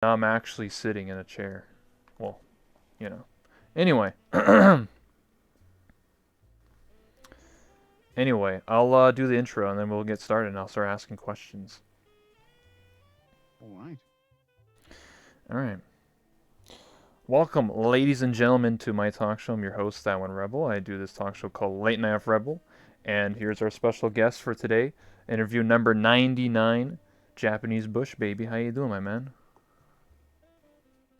Now I'm actually sitting in a chair. Well, you know. Anyway. Anyway, I'll do the intro and then we'll get started and I'll start asking questions. All right. All right. Welcome, ladies and gentlemen, to my talk show. I'm your host, That One Rebel. I do this talk show called Late Night of Rebel. And here's our special guest for today, interview number 99, Japanese Bush Baby. How you doing, my man?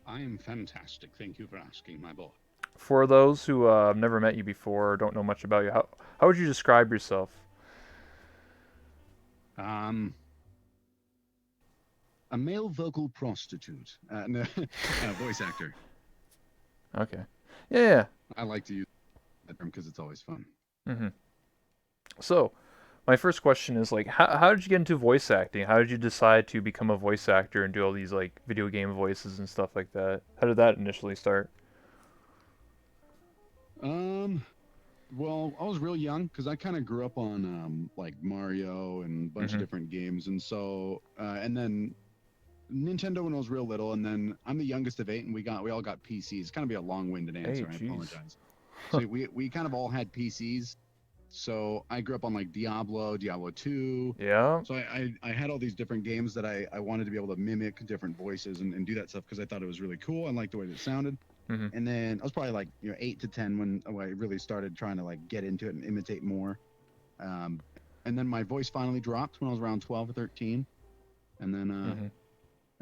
I am fantastic. Thank you for asking, my boy. For those who have never met you before or don't know much about you, how would you describe yourself? Um, a male vocal prostitute. No, voice actor. Okay. Yeah. I like to use that term because it's always fun. Mm-hmm. So, my first question is like, how did you get into voice acting? How did you decide to become a voice actor and do all these like video game voices and stuff like that? How did that initially start? Um, well, I was real young because I kind of grew up on like Mario and a bunch of Mm-hmm. different games, and so and then Nintendo when I was real little, and then I'm the youngest of eight, and we all got PCs. It's kind of be a long-winded Hey, answer. I jeez. apologize. So we kind of all had PCs. So I grew up on like Diablo 2. Yeah. So I had all these different games that I wanted to be able to mimic different voices and do that stuff because I thought it was really cool. I liked the way that it sounded. Mm-hmm. And then I was probably like 8 to 10 when I really started trying to like get into it and imitate more. Um, and then my voice finally dropped when I was around 12 or 13. And then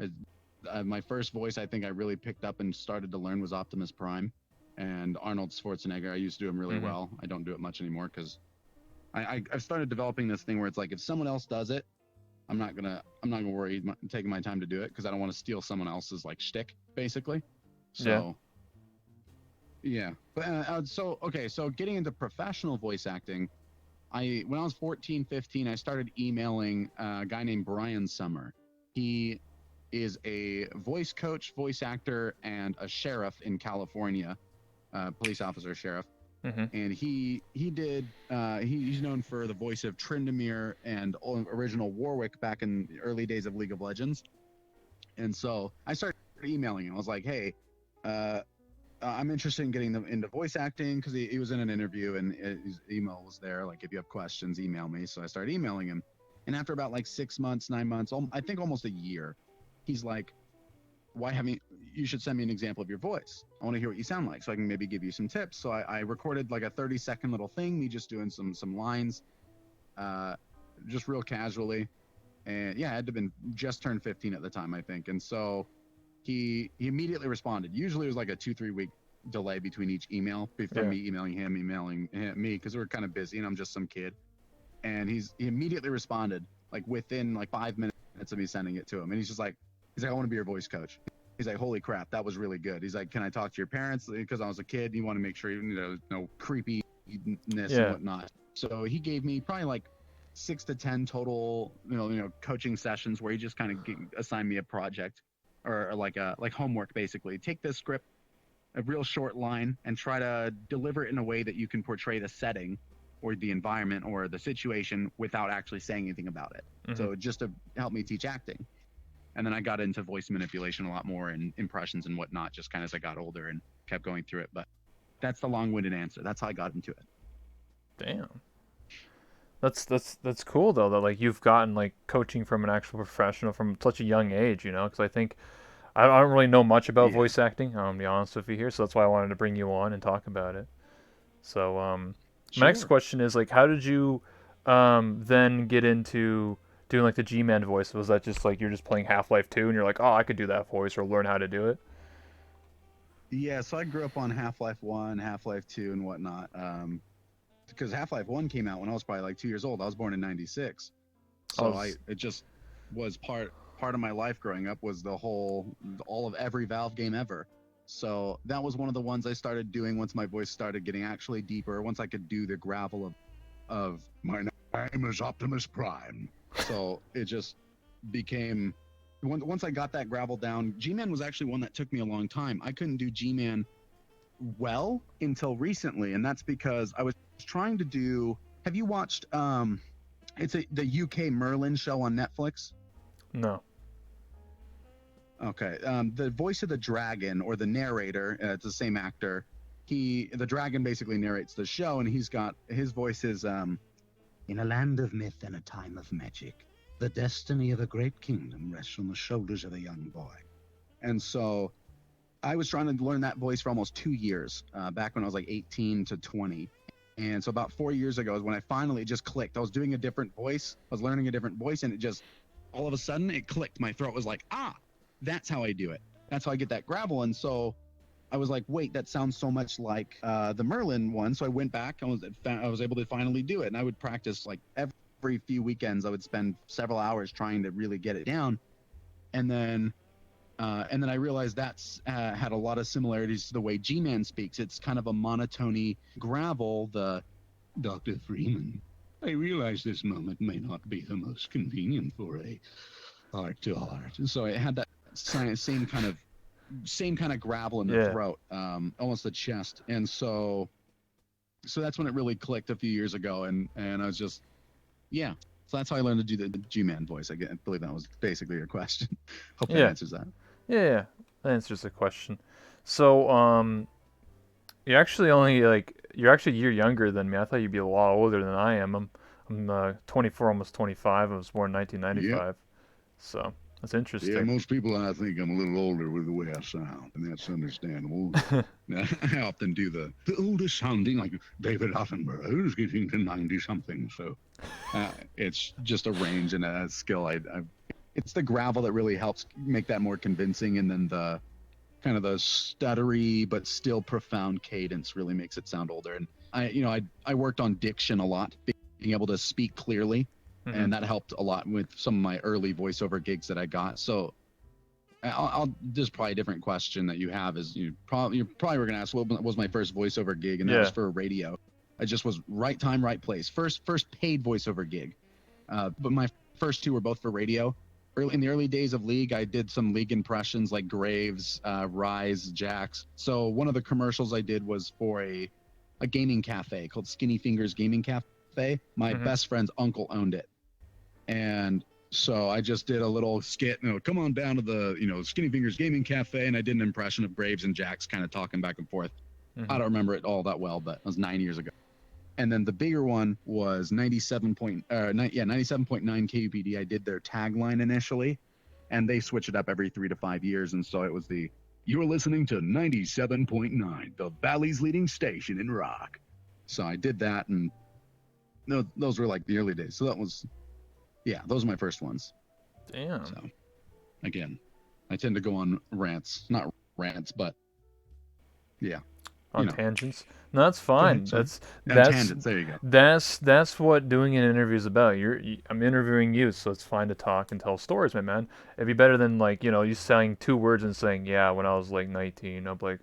Mm-hmm. my first voice I think I really picked up and started to learn was Optimus Prime and Arnold Schwarzenegger. I used to do him really Mm-hmm. well. I don't do it much anymore because I've started developing this thing where it's like if someone else does it, I'm not gonna worry taking my time to do it because I don't want to steal someone else's like shtick basically. Yeah. So yeah, but so okay, so getting into professional voice acting, I when I was 14, 15, I started emailing a guy named Brian Summer. He is a voice coach, voice actor, and a sheriff in California, police officer, sheriff, Mm-hmm. and he's known for the voice of Tryndamere and original Warwick back in the early days of League of Legends. And so I started emailing him. I was like, hey, uh, I'm interested in getting them into voice acting because he was in an interview and his email was there. Like, if you have questions, email me. So I started emailing him. And after about like 6 months, 9 months, I think almost a year, he's like, why haven't you should send me an example of your voice. I want to hear what you sound like so I can maybe give you some tips. So I recorded like a 30-second little thing, me just doing some lines, uh, just real casually. And yeah, I had to been just turned 15 at the time, I think. And so he immediately responded. Usually it was like a 2-3 week delay between each email from Yeah. me emailing me because we were kind of busy and I'm just some kid. And he immediately responded like within like 5 minutes of me sending it to him. And he's like, I want to be your voice coach. He's like, holy crap, that was really good. He's like, can I talk to your parents? Because I was a kid, you want to make sure no creepiness and Yeah. whatnot. So he gave me probably like 6 to 10 total, coaching sessions where he just kind of assigned me a project or like homework basically. Take this script, a real short line, and try to deliver it in a way that you can portray the setting or the environment or the situation without actually saying anything about it. Mm-hmm. So just to help me teach acting. And then I got into voice manipulation a lot more and impressions and whatnot, just kind of as I got older and kept going through it. But that's the long-winded answer. That's how I got into it. Damn. That's cool though that like you've gotten like coaching from an actual professional from such a young age, you know? Because I think I don't really know much about Yeah, voice acting. I'm gonna be honest with you here, so that's why I wanted to bring you on and talk about it. So my next sure. question is like, how did you then get into doing like the G-Man voice? Was that just like you're just playing Half-Life 2 and you're like, oh, I could do that voice or learn how to do it? Yeah, so I grew up on Half-Life 1, Half-Life 2, and whatnot. Because Half-Life 1 came out when I was probably like 2 years old. I was born in '96. I So was it just was part of my life growing up was all of every Valve game ever. So that was one of the ones I started doing once my voice started getting actually deeper, once I could do the gravel of my name is Optimus Prime. So it just became once I got that gravel down. G-Man was actually one that took me a long time. I couldn't do G-Man well until recently, and that's because I was trying to do. Have you watched the UK Merlin show on Netflix? no. Okay. The voice of the dragon or the narrator, it's the same actor. The dragon basically narrates the show, and his voice is in a land of myth and a time of magic, the destiny of a great kingdom rests on the shoulders of a young boy. And so I was trying to learn that voice for almost 2 years, back when I was like 18 to 20. And so about 4 years ago is when I finally just clicked. I was doing a different voice. I was learning a different voice, and it just, all of a sudden, it clicked. My throat was like, that's how I do it. That's how I get that gravel. And so I was like, wait, that sounds so much like the Merlin one. So I went back. I was able to finally do it. And I would practice like every few weekends. I would spend several hours trying to really get it down. And then I realized that's had a lot of similarities to the way G-Man speaks. It's kind of a monotony gravel. The Dr. Freeman, I realize this moment may not be the most convenient for a heart-to-heart. So it had that same kind of gravel in the Yeah. throat, almost the chest. And so that's when it really clicked a few years ago. And I was just, yeah. So that's how I learned to do the G-Man voice. I believe that was basically your question. Hope that Yeah. answers that. Yeah. That answers the question. So, you're actually a year younger than me. I thought you'd be a lot older than I am. I'm 24, almost 25. I was born in Yeah. 1995. So that's Yeah, interesting. most people, I think I'm a little older with the way I sound, and that's understandable. I often do the oldest sounding, like David Attenborough, who's getting to 90 something. So it's just a range and a skill. It's the gravel that really helps make that more convincing, and then the kind of the stuttery but still profound cadence really makes it sound older. And I worked on diction a lot, being able to speak clearly, Hmm. and that helped a lot with some of my early voiceover gigs that I got. So there's probably a different question that you have is you're probably were gonna ask what was my first voiceover gig, and that was Yeah. for radio. I just was right time, right place. First paid voiceover gig, but my first two were both for radio. In the early days of League, I did some League impressions like Graves, Rise, Jax. So one of the commercials I did was for a gaming cafe called Skinny Fingers Gaming Cafe. My Hmm. best friend's uncle owned it, and so I just did a little skit. Come on down to the Skinny Fingers Gaming Cafe, and I did an impression of Graves and Jax kind of talking back and forth. I Hmm. don't remember it all that well, but it was 9 years ago. And then the bigger one was 97.9 KUPD. I did their tagline initially, and they switch it up every 3 to 5 years. And so it was you're listening to 97.9, the Valley's leading station in rock. So I did that, and those were like the early days. So those are my first ones. Damn. So again, I tend to go on rants, not rants, but yeah, On you know. tangents. No, that's Go ahead. fine. Sorry. That's And that's tangents. There you go. that's what doing an interview is about. I'm interviewing you, so it's fine to talk and tell stories, my man. It'd be better than like you saying two words and saying, "Yeah, when I was like 19." I'm like,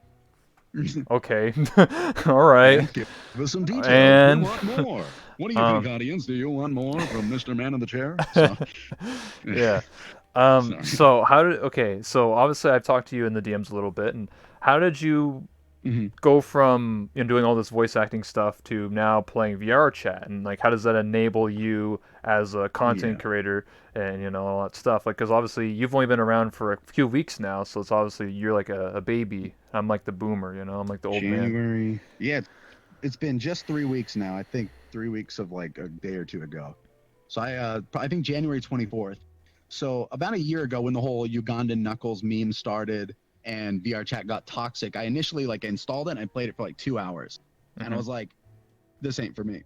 okay, all right, And give us some details. We and want more. What do you think, um, audience? Do you want more from Mr. Man in the Chair? So, yeah. sorry. So so obviously I've talked to you in the DMs a little bit, and how did you Mhm. go from doing all this voice acting stuff to now playing VR chat, and like how does that enable you as a content Yeah. creator and all that stuff? Like, because obviously you've only been around for a few weeks now, so it's obviously you're like a baby. I'm like the boomer, I'm like the old man. January. Yeah, it's been just 3 weeks now. I think 3 weeks of like a day or two ago. So I think January 24th. So about a year ago, when the whole Ugandan Knuckles meme started and VR chat got toxic, I initially like installed it and I played it for like 2 hours, and I Hmm. was like, this ain't for me,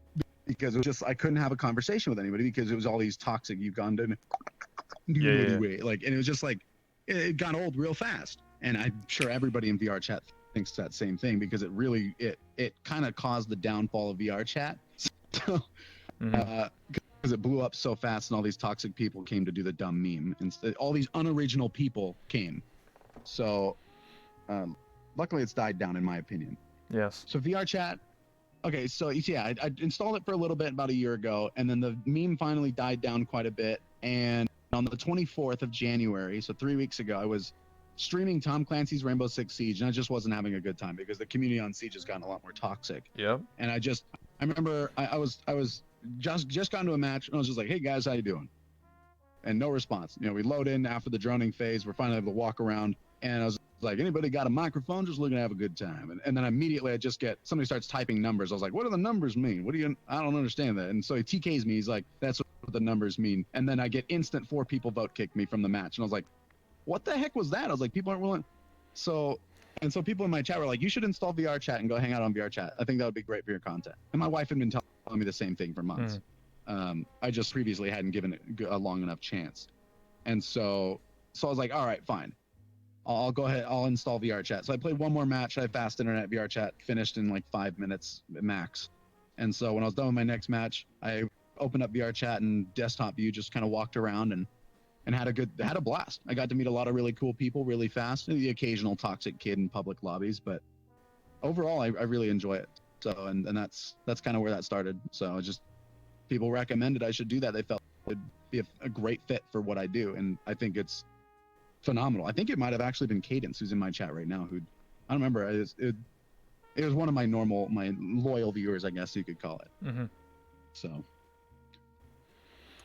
because it was just I couldn't have a conversation with anybody because it was all these toxic Ugandan Yeah, yeah, yeah. like, and it was just like it got old real fast. And I'm sure everybody in VR chat thinks that same thing, because it really it kind of caused the downfall of VR chat. So Hmm. because it blew up so fast and all these toxic people came to do the dumb meme, and all these unoriginal people came. So luckily it's died down, in my opinion. Yes. So VR chat. Okay, so yeah, I installed it for a little bit about a year ago, and then the meme finally died down quite a bit. And on the 24th of January, so 3 weeks ago, I was streaming Tom Clancy's Rainbow Six Siege, and I just wasn't having a good time because the community on Siege has gotten a lot more toxic. Yep. And I remember I was just got into a match, and I was just like, "Hey guys, how you doing?" and no response. We load in after the droning phase. We're finally able to walk around, and I was like, anybody got a microphone? Just looking to have a good time. And then immediately I just get somebody starts typing numbers. I was like, what do the numbers mean? I don't understand that. And so he TKs me. He's like, that's what the numbers mean. And then I get instant 4 people vote kick me from the match. And I was like, what the heck was that? I was like, people aren't willing. So people in my chat were like, you should install VR chat and go hang out on VR chat. I think that would be great for your content. And my wife had been telling me the same thing for months. I just previously hadn't given it a long enough chance. And so I was like, all right, fine. I'll go ahead. I'll install VR chat. So I played one more match. I had fast internet VR chat, finished in like 5 minutes max. And so when I was done with my next match, I opened up VR chat and desktop view, just kind of walked around and had a blast. I got to meet a lot of really cool people really fast. The occasional toxic kid in public lobbies, but overall I really enjoy it. So and that's kind of where that started. So just people recommended I should do that. They felt it'd be a great fit for what I do, and I think it's phenomenal. I think it might have actually been Cadence, who's in my chat right now, who I don't remember. It was one of my loyal viewers, I guess you could call it. So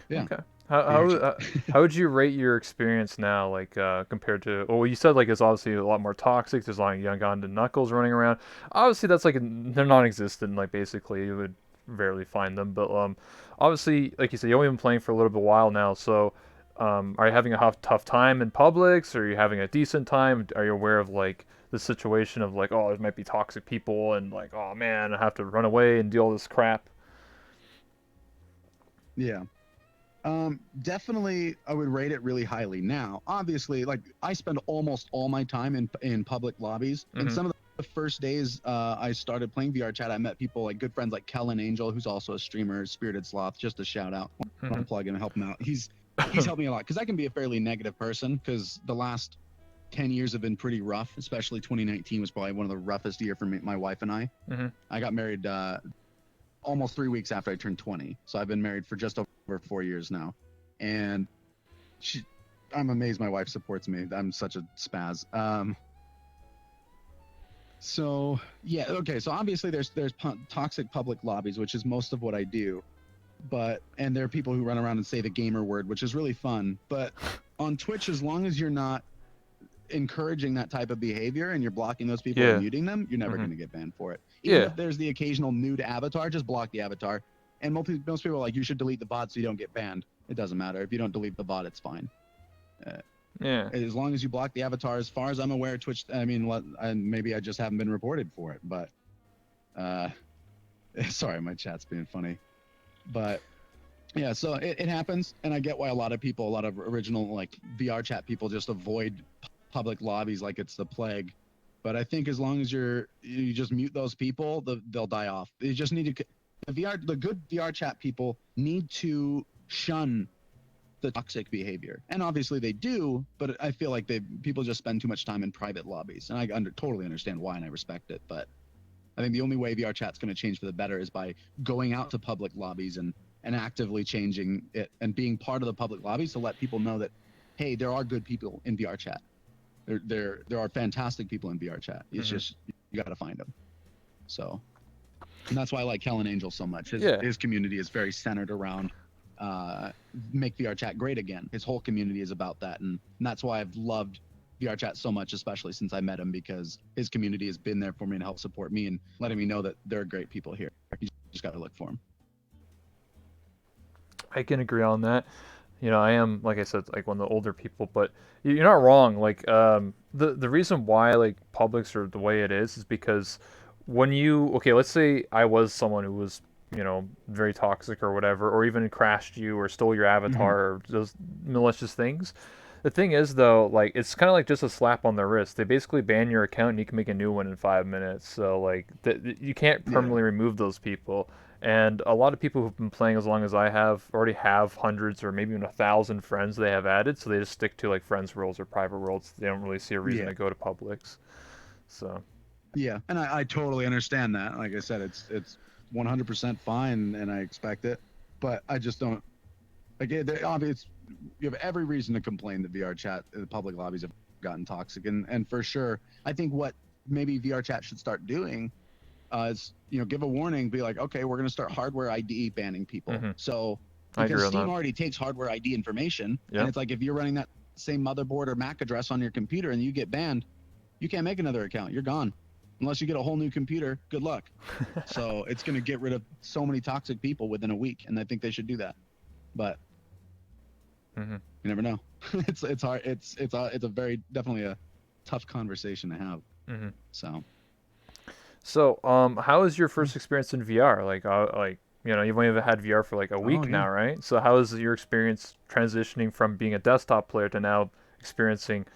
yeah. Okay. How would you rate your experience now, like compared to? Well, you said like it's obviously a lot more toxic. There's a lot of young gun knuckles running around. Obviously, that's like they're non-existent. Like basically, you would rarely find them. But obviously, like you said, you've only been playing for a little bit while now. So, are you having a tough time in Publix? Or are you having a decent time? Are you aware of like the situation of like, oh, there might be toxic people, and like, oh man, I have to run away and do all this crap? Yeah. Definitely, I would rate it really highly. Now, obviously, like I spend almost all my time in public lobbies. And some of the first days I started playing VR chat, I met people like good friends like Kellen Angel, who's also a streamer, Spirited Sloth. Just a shout out, want to plug in and help him out. He's helped me a lot because I can be a fairly negative person because the last 10 years have been pretty rough. Especially 2019 was probably one of the roughest year for me, my wife and I. I got married almost 3 weeks after I turned 20. So I've been married for just over 4 years now. And I'm amazed my wife supports me. I'm such a spaz. So yeah, okay. So obviously there's toxic public lobbies, which is most of what I do. And there are people who run around and say the gamer word, which is really fun. But on Twitch, as long as you're not encouraging that type of behavior and you're blocking those people and muting them, you're never going to get banned for it. Even if there's the occasional nude avatar, just block the avatar. And most people are like, you should delete the bot so you don't get banned. It doesn't matter. If you don't delete the bot, it's fine. As long as you block the avatar, as far as I'm aware, Twitch, I mean, maybe I just haven't been reported for it, but sorry, my chat's being funny. But yeah, so it happens, and I get why a lot of original like VR chat people just avoid public lobbies like it's the plague. But I think as long as you just mute those people, they'll die off. You just need to the good VR chat people need to shun the toxic behavior, and obviously they do. But I feel like people just spend too much time in private lobbies, and I totally understand why, and I respect it. But I think the only way VR chat's going to change for the better is by going out to public lobbies and actively changing it and being part of the public lobbies to let people know that, hey, there are good people in VR chat. There are fantastic people in VR chat. It's just you got to find them. So, and that's why I like Kellen Angel so much. His community is very centered around make VR chat great again. His whole community is about that, and that's why I've loved VR chat so much, especially since I met him, because his community has been there for me to help support me and letting me know that there are great people here. You just got to look for them. I can agree on that. You know, I am, like I said, like one of the older people, but you're not wrong. Like, the reason why like Publix are the way it is because when let's say I was someone who was, very toxic or whatever, or even crashed you or stole your avatar or those malicious things. The thing is, though, like it's kind of like just a slap on the wrist. They basically ban your account and you can make a new one in 5 minutes. So like you can't permanently remove those people. And a lot of people who've been playing as long as I have already have hundreds or maybe even 1,000 friends they have added. So they just stick to like friends worlds or private worlds. They don't really see a reason to go to Publix. So. Yeah, and I totally understand that. Like I said, it's 100% fine, and I expect it. But I just don't. Like, obviously, you have every reason to complain that VR chat, the public lobbies have gotten toxic, and for sure, I think what maybe VR chat should start doing is give a warning, be like, okay, we're going to start hardware ID banning people. So I because agree on Steam that. already takes hardware ID information, and Yep. it's like if you're running that same motherboard or MAC address on your computer and you get banned, you can't make another account. You're gone. Unless you get a whole new computer, good luck. So it's going to get rid of so many toxic people within a week, and I think they should do that. But Hmm. you never know. It's hard. It's a very definitely a tough conversation to have. Hmm. So So, how was your first experience in VR? Like, you've only had VR for like a oh week yeah. now, right? So, how is your experience transitioning from being a desktop player to now experiencing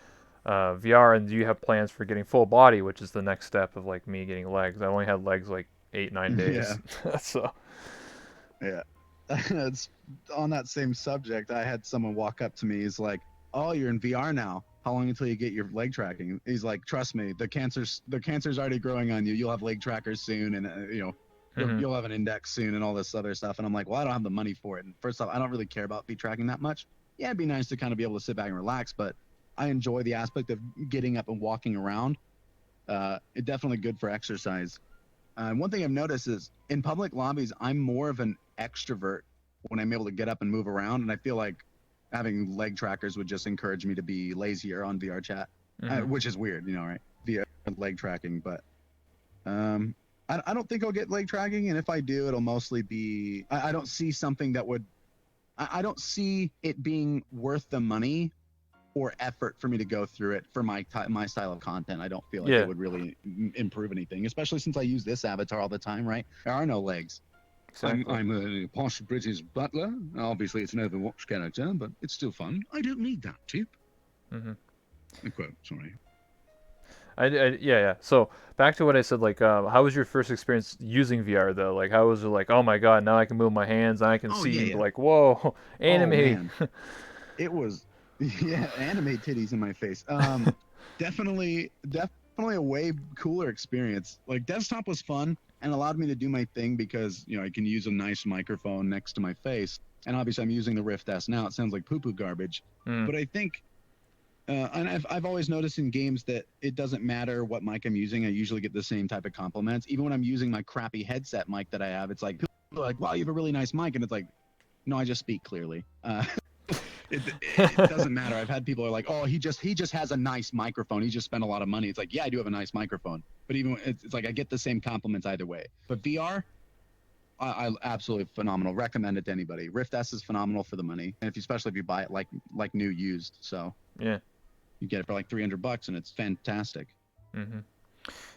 VR? And do you have plans for getting full body, which is the next step of like me getting legs? I only had legs like 8, 9 days, Yeah. so Yeah. It's on that same subject. I had someone walk up to me. He's like, "Oh, you're in VR now. How long until you get your leg tracking?" He's like, "Trust me, the cancer's already growing on you. You'll have leg trackers soon, and you'll hmm you'll have an index soon, and all this other stuff." And I'm like, "Well, I don't have the money for it. And first off, I don't really care about feet tracking that much. Yeah, it'd be nice to kind of be able to sit back and relax, but I enjoy the aspect of getting up and walking around. It's definitely good for exercise. One thing I've noticed is in public lobbies, I'm more of an extrovert when I'm able to get up and move around, and I feel like having leg trackers would just encourage me to be lazier on VR chat, hmm which is weird, right? VR leg tracking, but I don't think I'll get leg tracking, and if I do, it'll mostly be I don't see something that would I don't see it being worth the money or effort for me to go through it for my style of content. I don't feel like it yeah, would really improve anything, especially since I use this avatar all the time. Right? There are no legs. I'm exactly. I'm a posh British butler. Obviously, it's an Overwatch character, but it's still fun. I don't need that tip. Hmm. A quote. Sorry. Yeah, yeah. So back to what I said, like, how was your first experience using VR though? Like, how was it like, oh my God, now I can move my hands, and I can Oh yeah, see, yeah. like, whoa, Oh anime. man, it was yeah, anime titties in my face. Definitely a way cooler experience. Like desktop was fun and allowed me to do my thing because I can use a nice microphone next to my face, and obviously I'm using the Rift S now. It sounds like poo poo garbage, Mm, but I think. And I've always noticed in games that it doesn't matter what mic I'm using. I usually get the same type of compliments. Even when I'm using my crappy headset mic that I have, it's like people are like, "Wow, you have a really nice mic," and it's like, "No, I just speak clearly." It doesn't matter. I've had people are like, "Oh, he just has a nice microphone. He just spent a lot of money." It's like, yeah, I do have a nice microphone, but even it's like I get the same compliments either way. But VR, I absolutely phenomenal. Recommend it to anybody. Rift S is phenomenal for the money, and especially if you buy it like new used, so yeah. you get it for like $300, and it's fantastic. Hmm.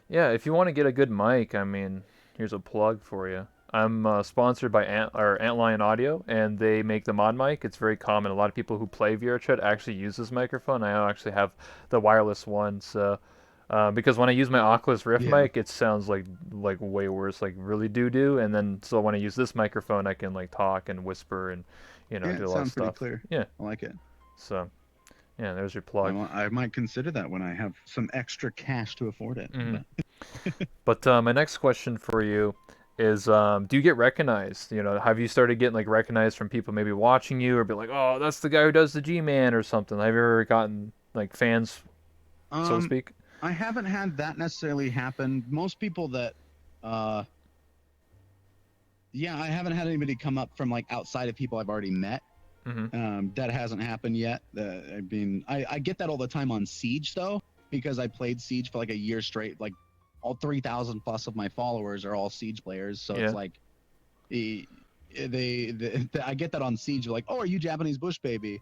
Yeah. If you want to get a good mic, I mean, here's a plug for you. I'm sponsored by Antlion Audio, and they make the mod mic. It's very common. A lot of people who play VR chat actually use this microphone. I actually have the wireless one, so because when I use my Oculus Rift Yeah, mic, it sounds like way worse, like really doo doo. And then so when I use this microphone, I can like talk and whisper and yeah, do it a lot of sounds pretty stuff. clear. Yeah. I like it. So yeah, there's your plug. I might consider that when I have some extra cash to afford it. Hmm. But But my next question for you is, do you get recognized? Have you started getting like recognized from people maybe watching you or be like, oh, that's the guy who does the G-Man or something? Have you ever gotten like fans, so to um, speak? I haven't had that necessarily happen. Most people that, uh, yeah, I haven't had anybody come up from like outside of people I've already met. Mm-hmm. That hasn't happened yet. I get that all the time on Siege though, because I played Siege for like a year straight. Like all 3,000 plus of my followers are all Siege players, so it's Yeah. like eh, I get that on Siege. Like, oh, are you Japanese Bush Baby?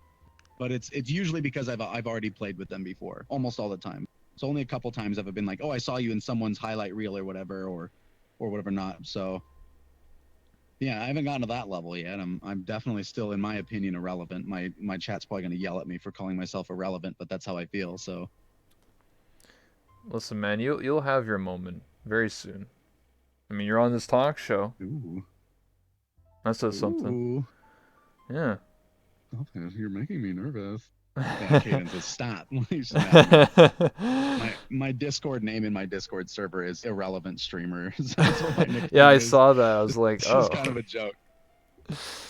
But it's usually because I've already played with them before, almost all the time. So only a couple times have I been like, oh, I saw you in someone's highlight reel or whatever, or whatever not. So yeah, I haven't gotten to that level yet. I'm definitely still, in my opinion, irrelevant. My chat's probably gonna yell at me for calling myself irrelevant, but that's how I feel. So Listen, man, you'll have your moment very soon. I mean, you're on this talk show. ooh, That says something. ooh, Yeah. stop it. You're making me nervous. Cadence says stop. She's mad at me. My Discord name in my Discord server is irrelevant streamer. That's what my Yeah, nickname I is. saw that. I was like, It's just oh. kind of a joke.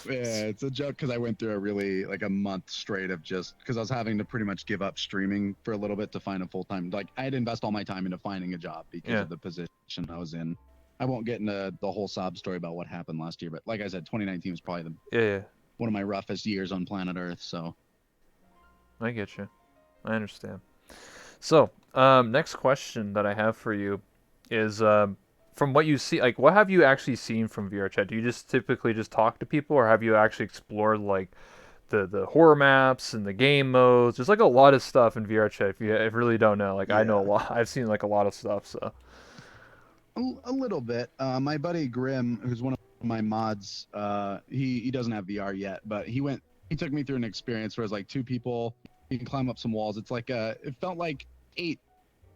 Yeah, it's a joke because I went through a really like a month straight of just because I was having to pretty much give up streaming for a little bit to find a full time. Like I had to invest all my time into finding a job because Yeah. of the position I was in. I won't get into the whole sob story about what happened last year, but like I said, 2019 was probably Yeah, yeah. one of my roughest years on planet Earth. So I get you. I understand. So, next question that I have for you is, from what you see, like, what have you actually seen from VR chat? Do you just typically just talk to people, or have you actually explored like the horror maps and the game modes? There's like a lot of stuff in VR chat. If you really don't know, like I know a yeah, lot. I've seen like a lot of stuff. So, a little bit. My buddy Grim, who's one of my mods, he doesn't have VR yet, but he took me through an experience where it's like two people, you can climb up some walls. It's like it felt like eight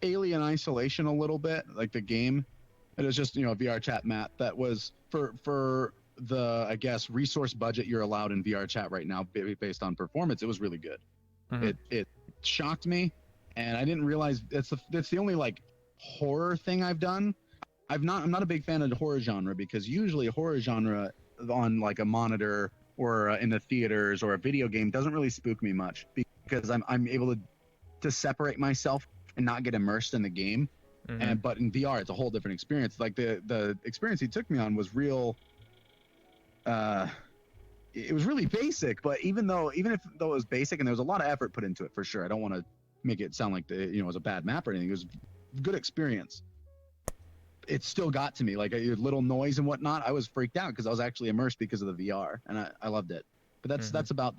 Alien Isolation a little bit, like the game. It was just, a VR chat map that was for the, I guess, resource budget you're allowed in VR chat right now based on performance. It was really good. mm-hmm. It shocked me, and I didn't realize that's the only like horror thing I've done. I'm not a big fan of the horror genre, because usually horror genre on like a monitor or in the theaters or a video game doesn't really spook me much, because I'm able to separate myself and not get immersed in the game. Mm-hmm. But in VR it's a whole different experience. Like the experience he took me on was real. It was really basic, but even if it was basic and there was a lot of effort put into it, for sure. I don't want to make it sound like it was a bad map or anything. It was a good experience. It still got to me, like a little noise and whatnot. I was freaked out because I was actually immersed because of the VR, and I loved it. But that's about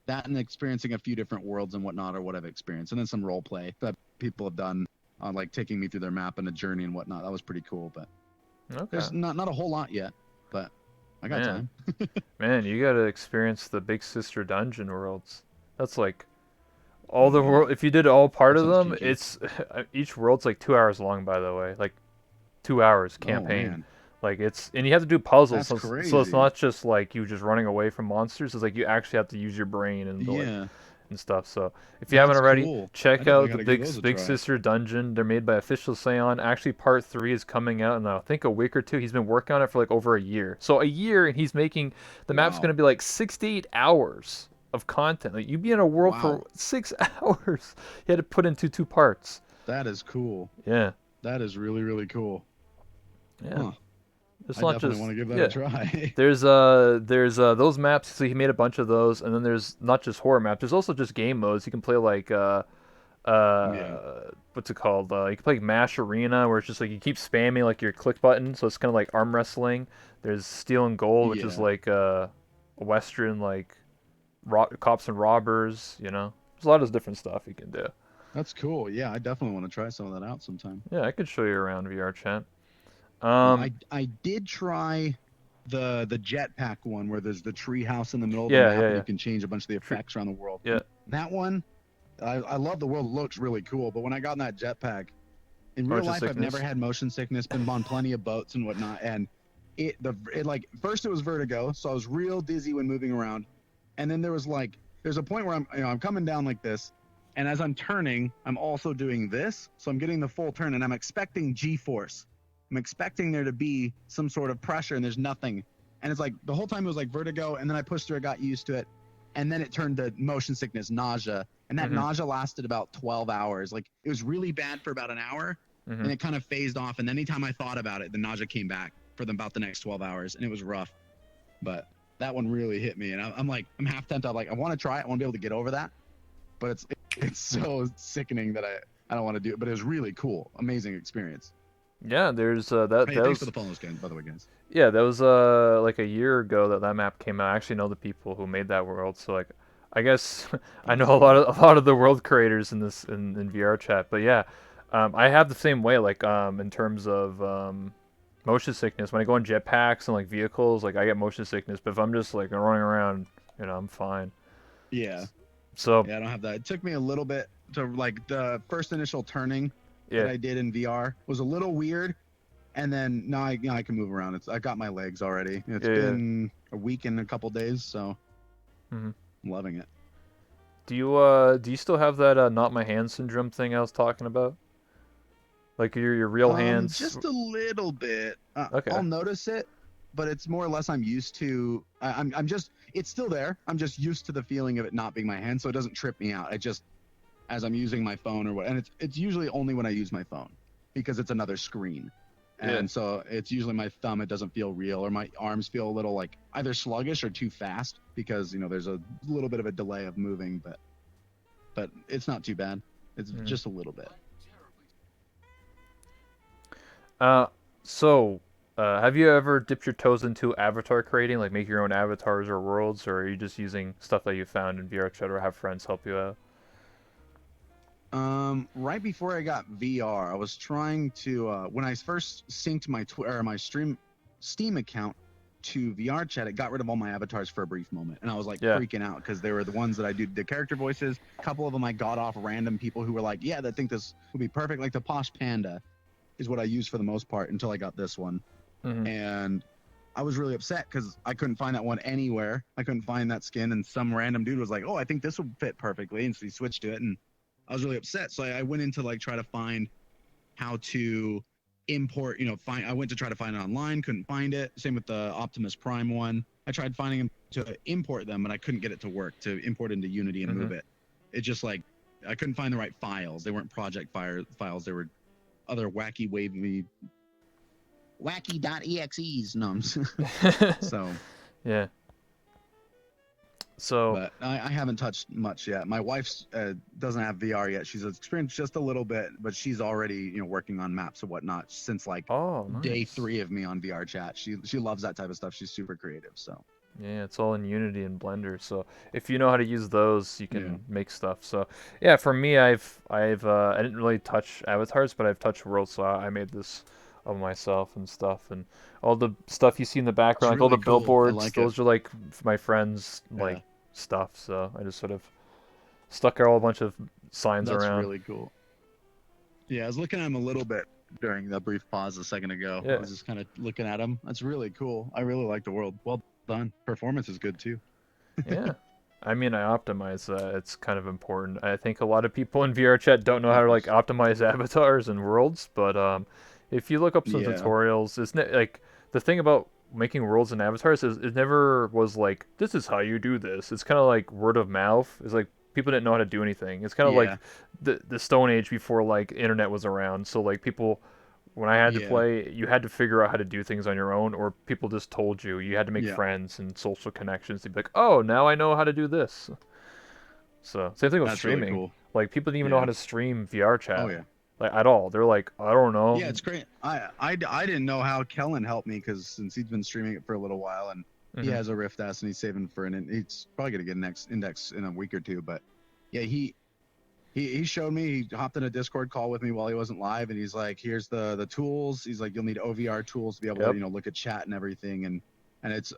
that and experiencing a few different worlds and whatnot, or what I've experienced, and then some role play that people have done on like taking me through their map and a journey and whatnot. That was pretty cool. But Okay. there's not a whole lot yet, but I got time. Man, you gotta experience the Big Sister dungeon worlds. That's like all the world. If you did all part That of sounds them, kinky. it's each world's like 2 hours long. By the way, like 2 hours Oh campaign. man, Like and you have to do puzzles. that's So it's crazy. not just like you just running away from monsters. It's like you actually have to use your brain Yeah, and stuff. So if you haven't that's already, cool. I check definitely out the got to give those a Big try. Sister Dungeon. They're made by Official Seon. Actually, part 3 is coming out in I think a week or two. He's been working on it for like over a year. So a year, and he's making the map's Wow, gonna be like 68 hours of content. Like you'd be in a world for wow, 6 hours. He had to put into 2 parts. that is cool. Yeah, That is really really cool. yeah. Huh. It's I not definitely just want to give that a yeah. try. There's those maps. So he made a bunch of those, and then there's not just horror maps. There's also just game modes. You can play like Yeah. what's it called? You can play Mash Arena, where it's just like you keep spamming like your click button, so it's kind of like arm wrestling. There's Steel and Gold, which is Yeah. like a western like cops and robbers. There's a lot of different stuff you can do. That's cool. Yeah, I definitely want to try some of that out sometime. Yeah, I could show you around VR chat. I Um, I did try the jetpack one, where there's the tree house in the middle of the yeah, map yeah, and yeah. you can change a bunch of the True. effects around the world. Yeah. That one, I love the world. It looks really cool. But when I got in that jetpack, in real Motion life, I've never sickness. had motion sickness. Been on plenty of boats and whatnot, and it like first it was vertigo, so I was real dizzy when moving around, and then there's a point where I'm coming down like this, and as I'm turning, I'm also doing this, so I'm getting the full turn, and I'm expecting G-force. I'm expecting there to be some sort of pressure, and there's nothing. And it's like the whole time it was like vertigo, and then I pushed through, I got used to it, and then it turned to motion sickness, nausea, and that Mhm. nausea lasted about 12 hours. Like it was really bad for about an hour, and Mhm. it kind of phased off. And anytime I thought about it, the nausea came back for about the next 12 hours, and it was rough. But that one really hit me, and I'm like, I'm half tempted. I'm like, I want to try it. I want to be able to get over that, but it's so sickening that I don't want to do it. But it was really cool, amazing experience. Yeah, there's Hey, that thanks for was the follows, guys. By the way, guys. yeah, that was like a year ago that map came out. I actually know the people who made that world, so like I guess I Oh, know that's cool. a lot of the world creators in this in VR chat. But yeah, I have the same way like in terms of motion sickness when I go in jetpacks and like vehicles, like I get motion sickness, but if I'm just like running around, I'm fine. Yeah, So, yeah, I don't have that. It took me a little bit to like the first initial turning that yeah. I did in VR was a little weird, and then now I can move around. I got my legs already. It's Yeah, yeah. been a week and a couple days, so Mhm. I'm loving it. Do you still have that not my hand syndrome thing I was talking about? Like your real hands. Just a little bit. I'll Okay. notice it, but it's more or less I'm used to. I'm just. It's still there. I'm just used to the feeling of it not being my hand, so it doesn't trip me out. I just, as I'm using my phone or what, and it's usually only when I use my phone, because it's another screen. Yeah. And so it's usually my thumb, it doesn't feel real, or my arms feel a little like either sluggish or too fast because there's a little bit of a delay of moving, but it's not too bad. It's Mm. just a little bit. Uh, so, have you ever dipped your toes into avatar creating, like make your own avatars or worlds, or are you just using stuff that you found in VR chat or have friends help you out? Right before I got VR, I was trying to when I first synced my my stream Steam account to VR chat, it got rid of all my avatars for a brief moment, and I was like Yeah. freaking out because they were the ones that I do the character voices. A couple of them I got off random people who were like, "Yeah, they think this would be perfect." Like the Posh Panda is what I use for the most part until I got this one, Hmm. and I was really upset because I couldn't find that one anywhere. I couldn't find that skin, and some random dude was like, "Oh, I think this would fit perfectly," and so he switched to it, and I was really upset. So I went into like try to find how to import. Find. I went to try to find it online, couldn't find it. Same with the Optimus Prime one. I tried finding them to import them, but I couldn't get it to work to import into Unity and Hmm. move it. It just like I couldn't find the right files. They weren't project files. They were other wacky wavy wacky.exes. No, so Yeah. So, but I haven't touched much yet. My wife doesn't have VR yet. She's experienced just a little bit, but she's already working on maps and whatnot since like oh, day nice. 3 of me on VR chat. She loves that type of stuff. She's super creative. So Yeah, it's all in Unity and Blender. So if you know how to use those, you yeah, can make stuff. So yeah, for me, I didn't really touch avatars, but I've touched worlds. So I made this of myself and stuff, and all the stuff you see in the it's background, like all the really cool. I billboards. like it. Those are like my friends' like Yeah, stuff. So I just sort of stuck a whole bunch of signs that's around. really cool. Yeah, I was looking at him a little bit during the brief pause a second ago. I Yeah, was just kind of looking at him. That's really cool. I really like the world. Well done. Performance is good too. yeah. I mean, I optimize that. It's kind of important. I think a lot of people in VR chat don't know how to like Nice. optimize avatars and worlds, but if you look up some Yeah, tutorials, like the thing about making worlds and avatars is it never was like this is how you do this. It's kind of like word of mouth. It's like people didn't know how to do anything. It's kind of like yeah, the Stone Age before like internet was around. So like people when I had to yeah, play, you had to figure out how to do things on your own, or people just told you. You had to make yeah. friends and social connections to be like, oh, now I know how to do this. So same thing with That's really streaming. cool. Like people didn't even know how Yeah. to stream VR Oh chat, yeah. like at all. They're like, I don't Yeah, know. it's great. I didn't know how Kellen helped me because since he's been streaming it for a little while and he Hmm. has a Rift S and he's saving for he's probably gonna get an next index in a week or two. But yeah, he showed me. He hopped in a Discord call with me while he wasn't live, and he's like, "Here's the tools." He's like, "You'll need OVR tools to be able to Yep. look at chat and everything," and it's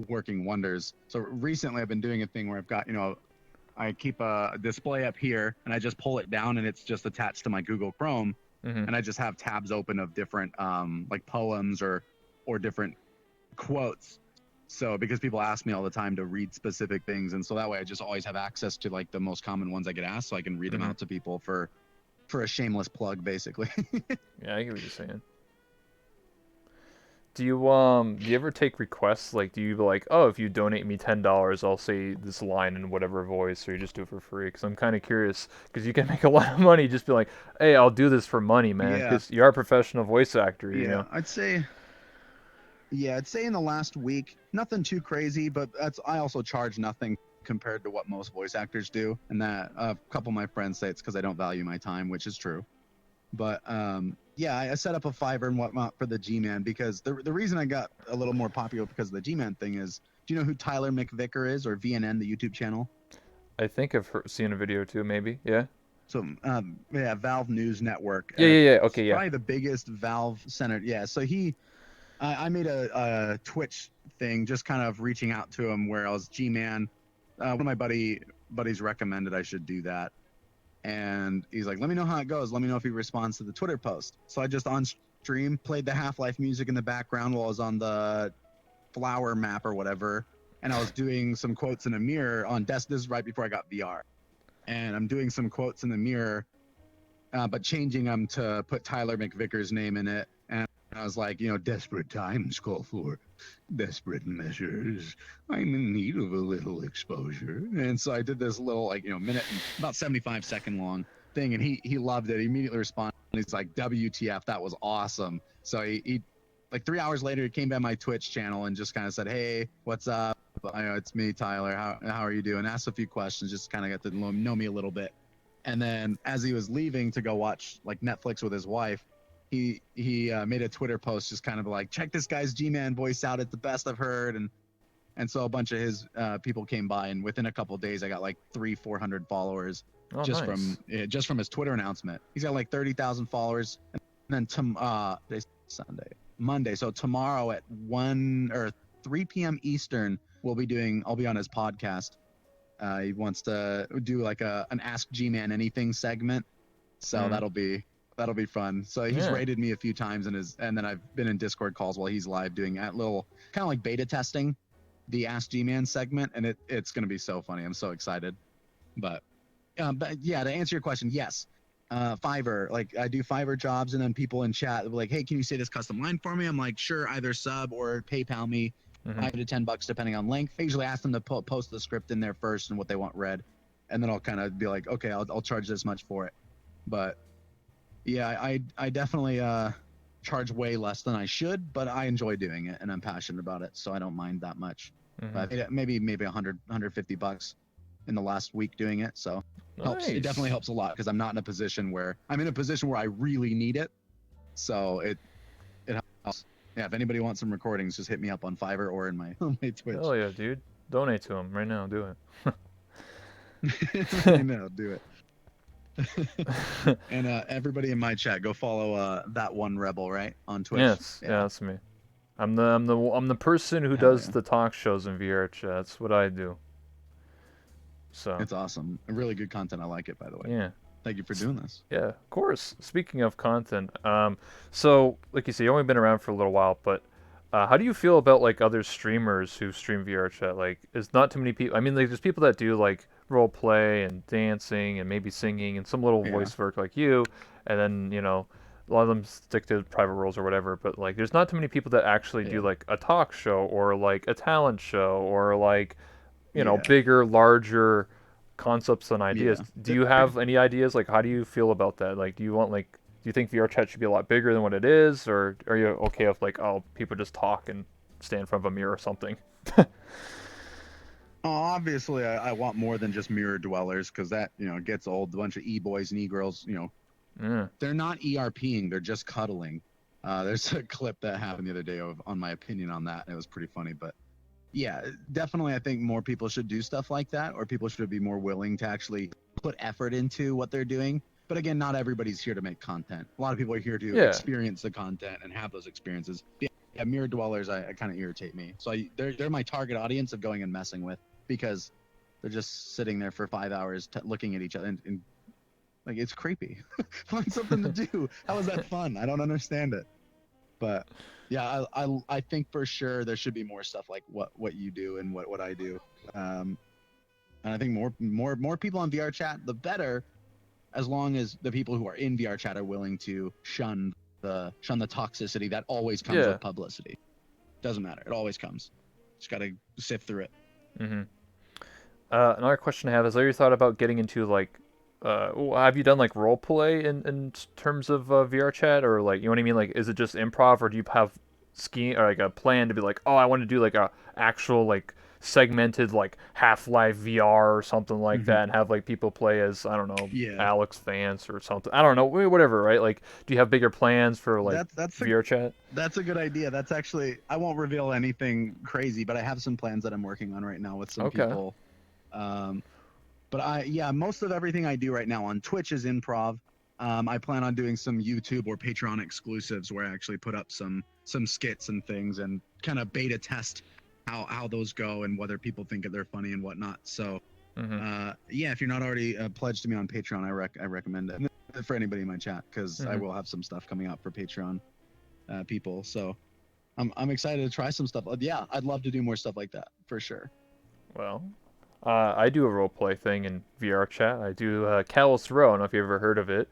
working wonders. So recently, I've been doing a thing where I've got I keep a display up here and I just pull it down and it's just attached to my Google Chrome, Hmm. and I just have tabs open of different like poems or different quotes. So because people ask me all the time to read specific things, and so that way I just always have access to like the most common ones I get asked, so I can read them Hmm. out to people for a shameless plug, basically. Yeah, I get what you're saying. Do you ever take requests? Like, do you be like, oh, if you donate me $10, I'll say this line in whatever voice, or you just do it for free? Because I'm kind of curious, because you can make a lot of money just be like, hey, I'll do this for money, man, Yeah, because you are a professional voice actor, you yeah, know? I'd say in the last week, nothing too crazy, but I also charge nothing compared to what most voice actors do, and that a couple of my friends say it's because I don't value my time, which is true. But yeah, I set up a Fiverr and whatnot for the G-Man because the reason I got a little more popular because of the G-Man thing is, do you know who Tyler McVicker is, or VNN, the YouTube channel? I think I've seen a video too, maybe. Yeah. So yeah, Valve News Network. Yeah, yeah, yeah. It's Okay, yeah. probably the biggest Valve centered. Yeah, so I made a Twitch thing, just kind of reaching out to him where I was G-Man. One of my buddies recommended I should do that, and he's like, let me know how it goes, let me know if he responds to the Twitter post. So I just on stream played the Half-Life music in the background while I was on the flower map or whatever, and I was doing some quotes in a mirror on this is right before I got VR, and I'm doing some quotes in the mirror, but changing them to put Tyler McVicker's name in it. And I was like, desperate times call for desperate measures. I'm in need of a little exposure. And so I did this little, like, minute and about 75-second long thing, and he loved it. He immediately responded. He's like, "WTF? That was awesome." So he like 3 hours later, he came by my Twitch channel and just kind of said, "Hey, what's up? I know it's me, Tyler. How are you doing?" Asked a few questions, just kind of got to know me a little bit. And then as he was leaving to go watch like Netflix with his wife, he made a Twitter post just kind of like, "Check this guy's G-Man voice out. It's the best I've heard." And so a bunch of his people came by, and within a couple of days, I got like 400 followers Oh, nice. just from his Twitter announcement. He's got like 30,000 followers. And then today's Sunday, Monday. So tomorrow at 3 p.m. Eastern, I'll be on his podcast. He wants to do like an Ask G-Man Anything segment. So Mm. that'll be fun. So he's Yeah. rated me a few times, and then I've been in Discord calls while he's live doing a little kind of like beta testing the Ask G-Man segment, and it's going to be so funny. I'm so excited. But yeah, to answer your question, yes. Fiverr, like I do Fiverr jobs, and then people in chat will be like, "Hey, can you say this custom line for me?" I'm like, "Sure, either sub or PayPal me Mm-hmm. $5 to $10 depending on length." I usually ask them to post the script in there first and what they want read, and then I'll kind of be like, "Okay, I'll charge this much for it." But yeah, I definitely charge way less than I should, but I enjoy doing it and I'm passionate about it, so I don't mind that much. Mm-hmm. But maybe 150 bucks in the last week doing it, so helps. It definitely Nice. helps a lot because I'm not in a position where I really need it. So it helps. Yeah, if anybody wants some recordings, just hit me up on Fiverr or in my on my Twitch. Hell yeah, dude. Donate to him right now. Do I it. know, do it. And everybody in my chat, go follow that one rebel right on Twitch. Yes, yeah, Yeah, that's me. I'm the person who hell does yeah, the talk shows in VR chat. That's what I do. So, it's awesome. Really good content. I like it, by the way. yeah. Thank you for S- doing this. Yeah, of course. Speaking of content, so like you say, you've only been around for a little while, but how do you feel about like other streamers who stream VR chat? Like, is not too many people. I mean, like, there's people that do like role play and dancing and maybe singing and some little Yeah, voice work like you, and then a lot of them stick to private roles or whatever. But like, there's not too many people that actually do yeah, like a talk show or like a talent show or like yeah, bigger, larger concepts and ideas. yeah. Do you have any ideas? Like, how do you feel about that? Like, do you think VR chat should be a lot bigger than what it is, or are you okay with like, oh, people just talk and stand in front of a mirror or something? Obviously, I want more than just mirror dwellers because that gets old. A bunch of e-boys and e-girls, Yeah, they're not ERPing, they're just cuddling. There's a clip that happened the other day on my opinion on that, and it was pretty funny. But yeah, definitely, I think more people should do stuff like that, or people should be more willing to actually put effort into what they're doing. But again, not everybody's here to make content. A lot of people are here to yeah, experience the content and have those experiences. Yeah, mirror dwellers, I kind of irritate me. So they're my target audience of going and messing with because they're just sitting there for 5 hours looking at each other and like it's creepy. Find something to do. How is that fun? I don't understand it. But yeah, I think for sure there should be more stuff like what you do and what I do. And I think more people on VR chat, the better, as long as the people who are in VR chat are willing to shun the toxicity that always comes yeah. with publicity. Doesn't matter. It always comes. Just gotta sift through it. Mm-hmm. Another question I have is: have you thought about getting into like, have you done like role play in terms of VR chat, or like, you know what I mean? Like, is it just improv, or do you have scheme or like a plan to be like, oh, I want to do like a actual like segmented like Half-Life VR or something like Hmm. that, and have like people play as, I don't know, Yeah, Alex Vance or something. I don't know, whatever, right? Like, do you have bigger plans for like that's a VR chat? that's a good idea. That's actually I won't reveal anything crazy, but I have some plans that I'm working on right now with some Okay. people. Um, but yeah, most of everything I do right now on Twitch is improv. I plan on doing some YouTube or Patreon exclusives where I actually put up some skits and things and kind of beta test how those go and whether people think they're funny and whatnot. So Mm-hmm. yeah, if you're not already pledged to me on Patreon, I recommend it for anybody in my chat because I Mm-hmm. will have some stuff coming out for Patreon people. So I'm excited to try some stuff. Yeah, I'd love to do more stuff like that for sure. Well, I do a role play thing in VR chat. I do Callous Row. I don't know if you ever heard of it,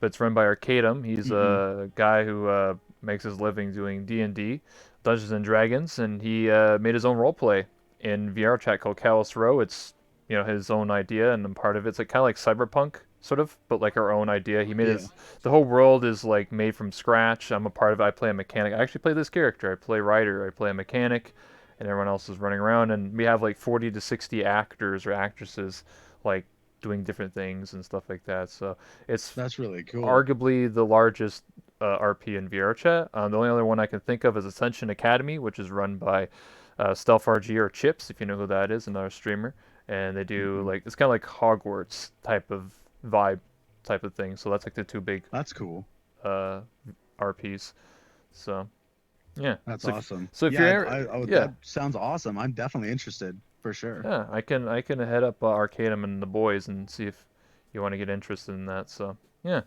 but it's run by Arcadum. He's Mm-mm. a guy who makes his living doing D&D, Dungeons and Dragons, and he made his own role play in VR chat called Callous Row. It's his own idea, and part of it's like kind of like cyberpunk sort of, but like our own idea. He made Yeah, his the whole world is like made from scratch. I'm a part of it. I play a mechanic. I actually play this character. I play Ryder. I play a mechanic, and everyone else is running around. And we have like 40 to 60 actors or actresses like doing different things and stuff like that. So it's that's really cool. arguably the largest RP in VR chat. The only other one I can think of is Ascension Academy, which is run by Stealth RG or Chips, if you know who that is, another streamer. And they do Hmm. like it's kind of like Hogwarts type of vibe type of thing. So that's like the two big That's cool. uh, RPs. So yeah. That's So if, awesome. so if Yeah, you're yeah that sounds awesome. I'm definitely interested for sure. yeah I can head up Arcadum and the boys and see if you want to get interested in that. So yeah.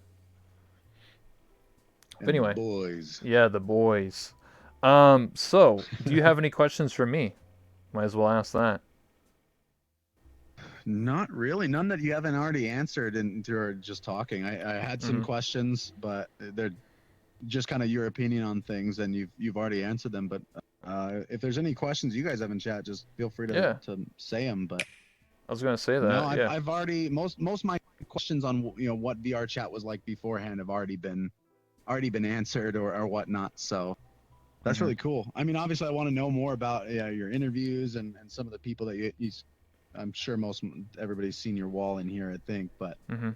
But And the anyway, boys. yeah, the boys. So do you have any questions for me? Might as well ask that. Not really. None that you haven't already answered in through just talking. I had some Mm-hmm. questions, but they're just kind of your opinion on things, and you've already answered them. But if there's any questions you guys have in chat, just feel free Yeah, to say them. But I was gonna say no, that. Yeah. I've already most of my questions on what VR chat was like beforehand have already been answered or whatnot. So that's Mm-hmm. really cool. I mean, obviously, I want to know more about your interviews and some of the people that you. I'm sure most everybody's seen your wall in here, I think, but Mm-hmm.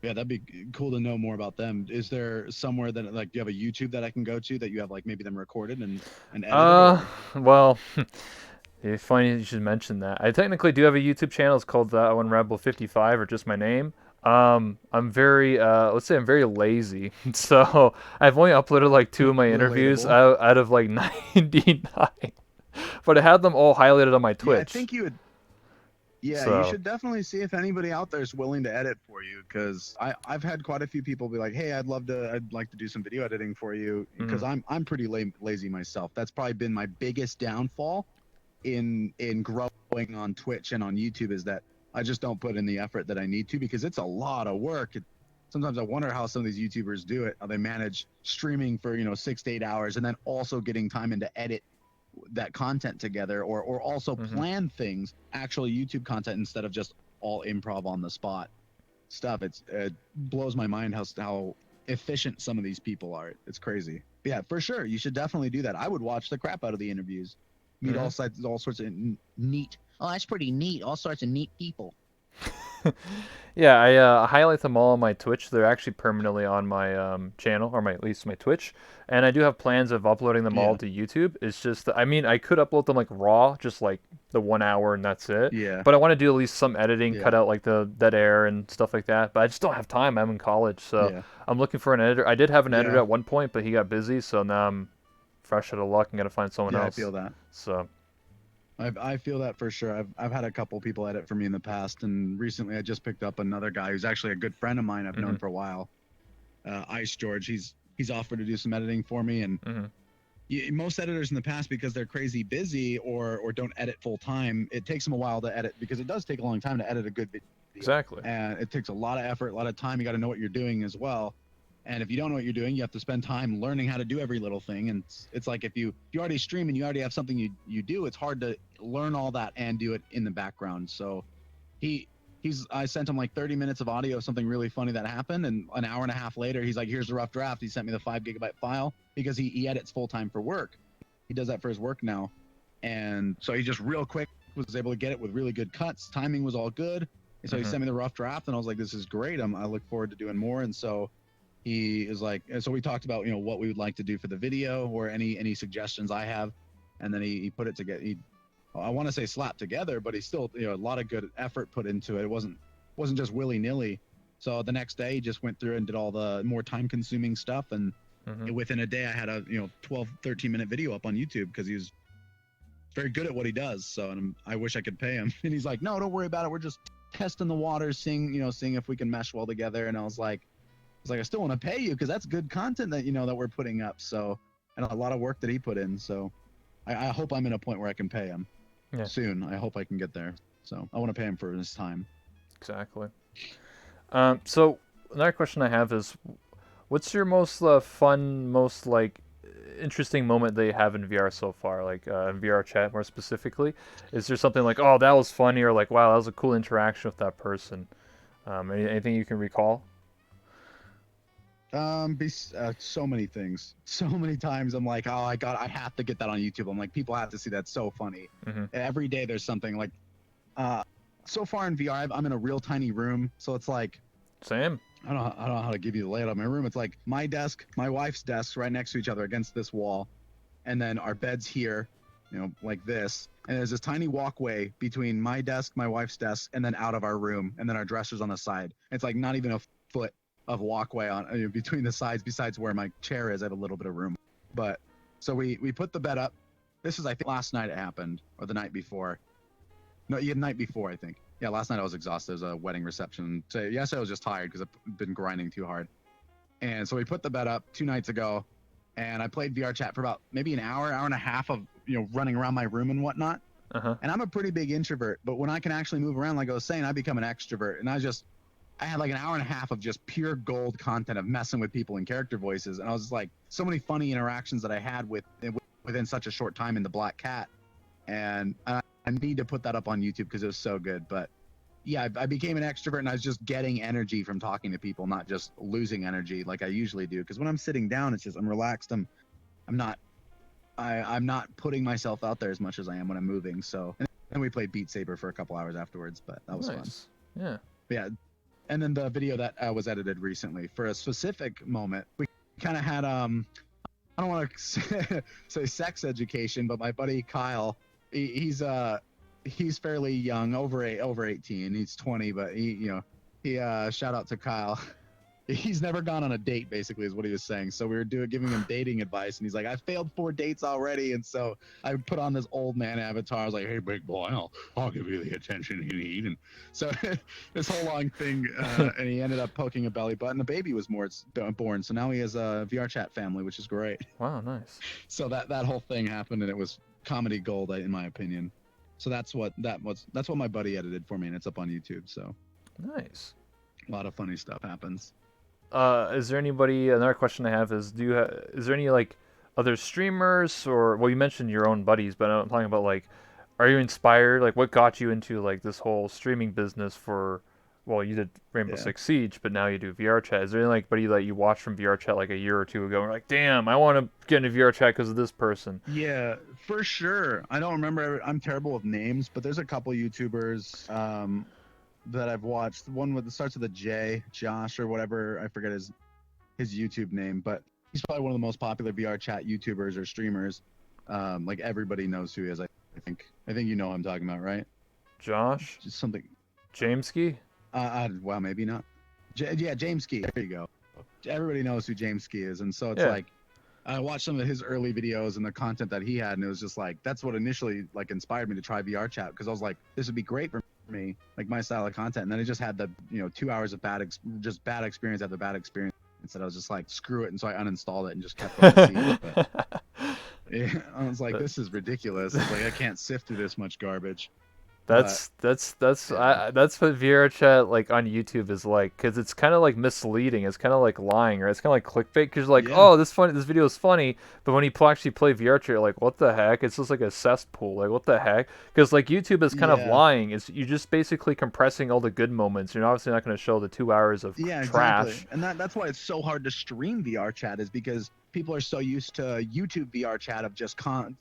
yeah, that'd be cool to know more about them. Is there somewhere that like do you have a YouTube that I can go to that you have like maybe them recorded and edited Uh, or well, it's funny you should mention that. I technically do have a YouTube channel. It's called That One Rebel 55 or just my name. I'm very let's say I'm very lazy. So I've only uploaded like two of my interviews relatable? out of like 99. But I had them all highlighted on my Yeah, I Twitch. think you would. Yeah, you So, should definitely see if anybody out there is willing to edit for you because I've had quite a few people be like, "Hey, I'd like to do some video editing for you," because mhm. I'm pretty lazy myself. That's probably been my biggest downfall in growing on Twitch and on YouTube is that I just don't put in the effort that I need to because it's a lot of work. Sometimes I wonder how some of these YouTubers do it. How they manage streaming for 6 to 8 hours and then also getting time in to edit that content together or also Mhm. plan things, actual YouTube content instead of just all improv on the spot stuff. It blows my mind how efficient some of these people are. It's crazy. But yeah, for sure, you should definitely do that. I would watch the crap out of the interviews, meet Mhm. all sorts of neat. Oh, that's pretty neat. All sorts of neat people. Yeah, I highlight them all on my Twitch. They're actually permanently on my channel, or my at least my Twitch. And I do have plans of uploading them all Yeah, to YouTube. It's just, I mean, I could upload them like raw, just like the 1 hour, and that's it. yeah, But I want to do at least some editing, cut yeah, out like the dead air and stuff like that. But I just don't have time. I'm in college, so yeah, I'm looking for an editor. I did have an editor yeah, at one point, but he got busy, so now I'm fresh out of luck and gotta find someone yeah. I else. feel that. So, I feel that for sure. I've had a couple people edit for me in the past, and recently I just picked up another guy who's actually a good friend of mine. I've hmm known for a while. Ice George. He's offered to do some editing for me, and hmm most editors in the past, because they're crazy busy or don't edit full time, it takes them a while to edit because it does take a long time to edit a good video, exactly. and it takes a lot of effort, a lot of time. You got to know what you're doing as well. And if you don't know what you're doing, you have to spend time learning how to do every little thing. And it's like if you already stream and you already have something you do, it's hard to learn all that and do it in the background. So he I sent him like 30 minutes of audio of something really funny that happened, and an hour and a half later he's like, here's the rough draft. He sent me the 5 GB file because he edits full time for work. He does that for his work now, and so he just real quick was able to get it with really good cuts. Timing was all good, and so he hmm sent me the rough draft, and I was like, this is great. I look forward to doing more. And so he is like, and so we talked about what we would like to do for the video or any suggestions I have, and then he put it together. I want to say slap together, but he still, a lot of good effort put into it. It wasn't just willy nilly. So the next day, he just went through and did all the more time consuming stuff, and hmm within a day, I had a 12, 13 minute video up on YouTube because he was very good at what he does. So I wish I could pay him. And he's like, no, don't worry about it. We're just testing the waters, seeing if we can mesh well together. And I was like, I still want to pay you because that's good content that that we're putting up. So and a lot of work that he put in. So I hope I'm in a point where I can pay him Yeah, soon. I hope I can get there. So I want to pay him for his time. exactly. So another question I have is, what's your most fun, most like interesting moment that you have in VR so far? Like in VR chat more specifically, is there something like, oh, that was funny, or like, wow, that was a cool interaction with that person? Anything you can recall? So many things. So many times I'm like, oh, I have to get that on YouTube. I'm like, people have to see that. So funny. Mm-hmm. Every day there's something like, uh, so far in VR, I'm in a real tiny room, so it's like Same. I don't know how to give you the layout of my room. It's like my desk, my wife's desk, right next to each other against this wall, and then our bed's here, like this. And there's this tiny walkway between my desk, my wife's desk, and then out of our room, and then our dresser's on the side. It's like not even a foot of walkway on between the sides. Besides where my chair is, I have a little bit of room. But so we put the bed up. This is I think last night it happened, or the night before. No, yeah, the night before I think. Yeah, last night I was exhausted. It was a wedding reception. So yesterday I was just tired because I've been grinding too hard. And so we put the bed up 2 nights ago, and I played VR chat for about maybe an hour, hour and a half of running around my room and whatnot. Uh-huh. And I'm a pretty big introvert, but when I can actually move around, like I was saying, I become an extrovert. And I had like an hour and a half of just pure gold content of messing with people in character voices, and I was just like, so many funny interactions that I had within such a short time in the Black Cat, and I need to put that up on YouTube because it was so good. But yeah, I became an extrovert, and I was just getting energy from talking to people, not just losing energy like I usually do. Because when I'm sitting down, it's just I'm relaxed. I'm not I'm not putting myself out there as much as I am when I'm moving. So and then we played Beat Saber for a couple hours afterwards, but that was fun. Nice. Yeah. But yeah, and then the video that was edited recently for a specific moment, we kind of had I don't want to say sex education, but my buddy Kyle, he's fairly young, over 18. He's 20, but he shout out to Kyle. He's never gone on a date, basically, is what he was saying. So we were giving him dating advice, and he's like, I failed 4 dates already. And so I put on this old man avatar. I was like, hey, big boy, I'll give you the attention you need. And so this whole long thing, and he ended up poking a belly button. A baby was born. So now he has a VR chat family, which is great. Wow, nice. So that whole thing happened, and it was comedy gold, in my opinion. So that's what my buddy edited for me, and it's up on YouTube. So Nice. a lot of funny stuff happens. Is there anybody? Another question I have is, is there any like other streamers or well, you mentioned your own buddies, but I'm talking about like, are you inspired? Like, what got you into like this whole streaming business for? Well, you did Rainbow Yeah. Six Siege, but now you do VR chat. Is there any like buddy that you watched from VR chat like a year or two ago? And you're like, damn, I want to get into VR chat because of this person. Yeah, for sure. I don't remember. I'm terrible with names, but there's a couple YouTubers that I've watched. One with starts with a J, Josh or whatever. I forget his YouTube name, but he's probably one of the most popular VR chat YouTubers or streamers. Like everybody knows who he is. I think you know who I'm talking about, right? Josh, Just something. Jameski. Well, maybe not. Yeah, James Ski. There you go. Everybody knows who James Ski is, and so it's Yeah. like I watched some of his early videos and the content that he had, and it was just like that's what initially like inspired me to try VR chat because I was like, this would be great for me, like my style of content. And then it just had the 2 hours of bad experience after bad experience. Instead, I was just like, screw it, and so I uninstalled it and just kept going. But yeah, I was like, this is ridiculous. It's like I can't sift through this much garbage. That's Yeah. that's what VR chat like on YouTube is like, because it's kind of like misleading. It's kind of like lying, or it's kind of like clickbait. Because you're like, Yeah. oh, this video is funny, but when you actually play VR chat, you're like, what the heck? It's just like a cesspool. Like, what the heck? Because like YouTube is kind of Yeah. lying. It's you're just basically compressing all the good moments. You're obviously not going to show the 2 hours of Yeah, exactly. trash. And that's why it's so hard to stream VR chat is because people are so used to YouTube VR chat of just never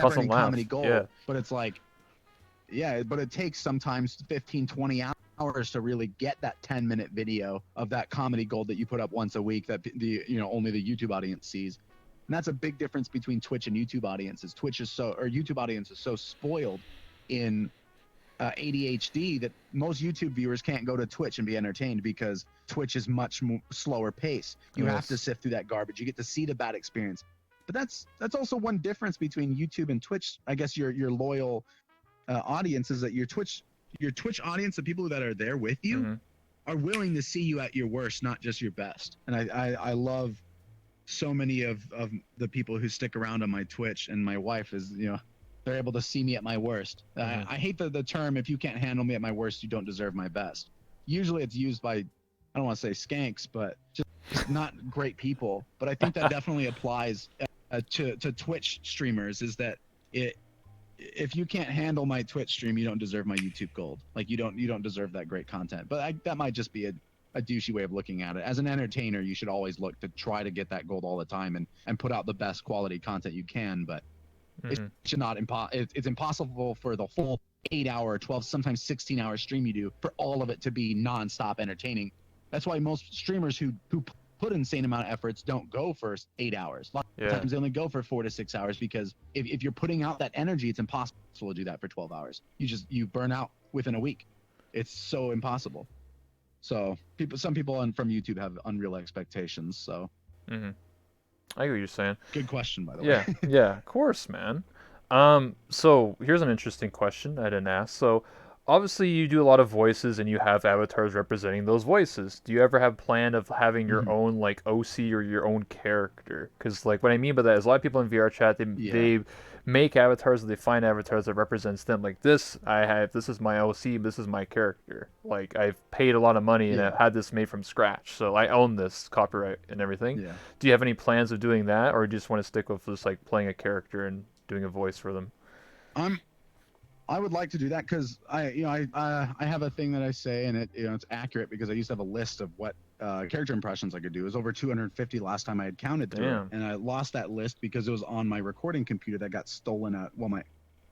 Cause them ending comedy laugh. Yeah. gold. But it's like, yeah, but it takes sometimes 15, 20 hours to really get that 10-minute video of that comedy gold that you put up once a week that only the YouTube audience sees. And that's a big difference between Twitch and YouTube audiences. YouTube audience is so spoiled in ADHD that most YouTube viewers can't go to Twitch and be entertained because Twitch is much slower pace. You have to Yes. sift through that garbage. You get to see the bad experience. But that's also one difference between YouTube and Twitch. I guess your loyal audience is that your Twitch audience, the people that are there with you, Hmm. are willing to see you at your worst, not just your best. And I love so many of the people who stick around on my Twitch, and my wife is they're able to see me at my worst. Mhm. I hate the term, if you can't handle me at my worst, you don't deserve my best. Usually it's used by, I don't want to say skanks, but just not great people. But I think that definitely applies to Twitch streamers, is that if you can't handle my Twitch stream, you don't deserve my YouTube Gold. Like you don't deserve that great content. But that might just be a douchey way of looking at it. As an entertainer, you should always look to try to get that gold all the time and put out the best quality content you can. But it Hmm. should not it's impossible for the full 8 hour, 12, sometimes 16-hour stream you do for all of it to be nonstop entertaining. That's why most streamers who put insane amount of efforts don't go for 8 hours. A lot of Yeah. times they only go for 4 to 6 hours because if you're putting out that energy, it's impossible to do that for 12 hours. You burn out within a week. It's so impossible. So some people from YouTube have unreal expectations. So Hmm. I get what you're saying. good question, by the way. Yeah, yeah, of course, man. So here's an interesting question I didn't ask. So obviously you do a lot of voices and you have avatars representing those voices. Do you ever have plan of having your Mhm. own like OC or your own character? Because like what I mean by that is a lot of people in VR chat Yeah. they make avatars or they find avatars that represents them. Like this is my OC, this is my character. Like I've paid a lot of money and I've Yeah. had this made from scratch, so I own this copyright and everything. Yeah. Do you have any plans of doing that, or do you just want to stick with just like playing a character and doing a voice for them? I'm I would like to do that because I have a thing that I say and it's accurate because I used to have a list of what character impressions I could do. It was over 250 last time I had counted through it, Damn. and I lost that list because it was on my recording computer that got stolen at well my.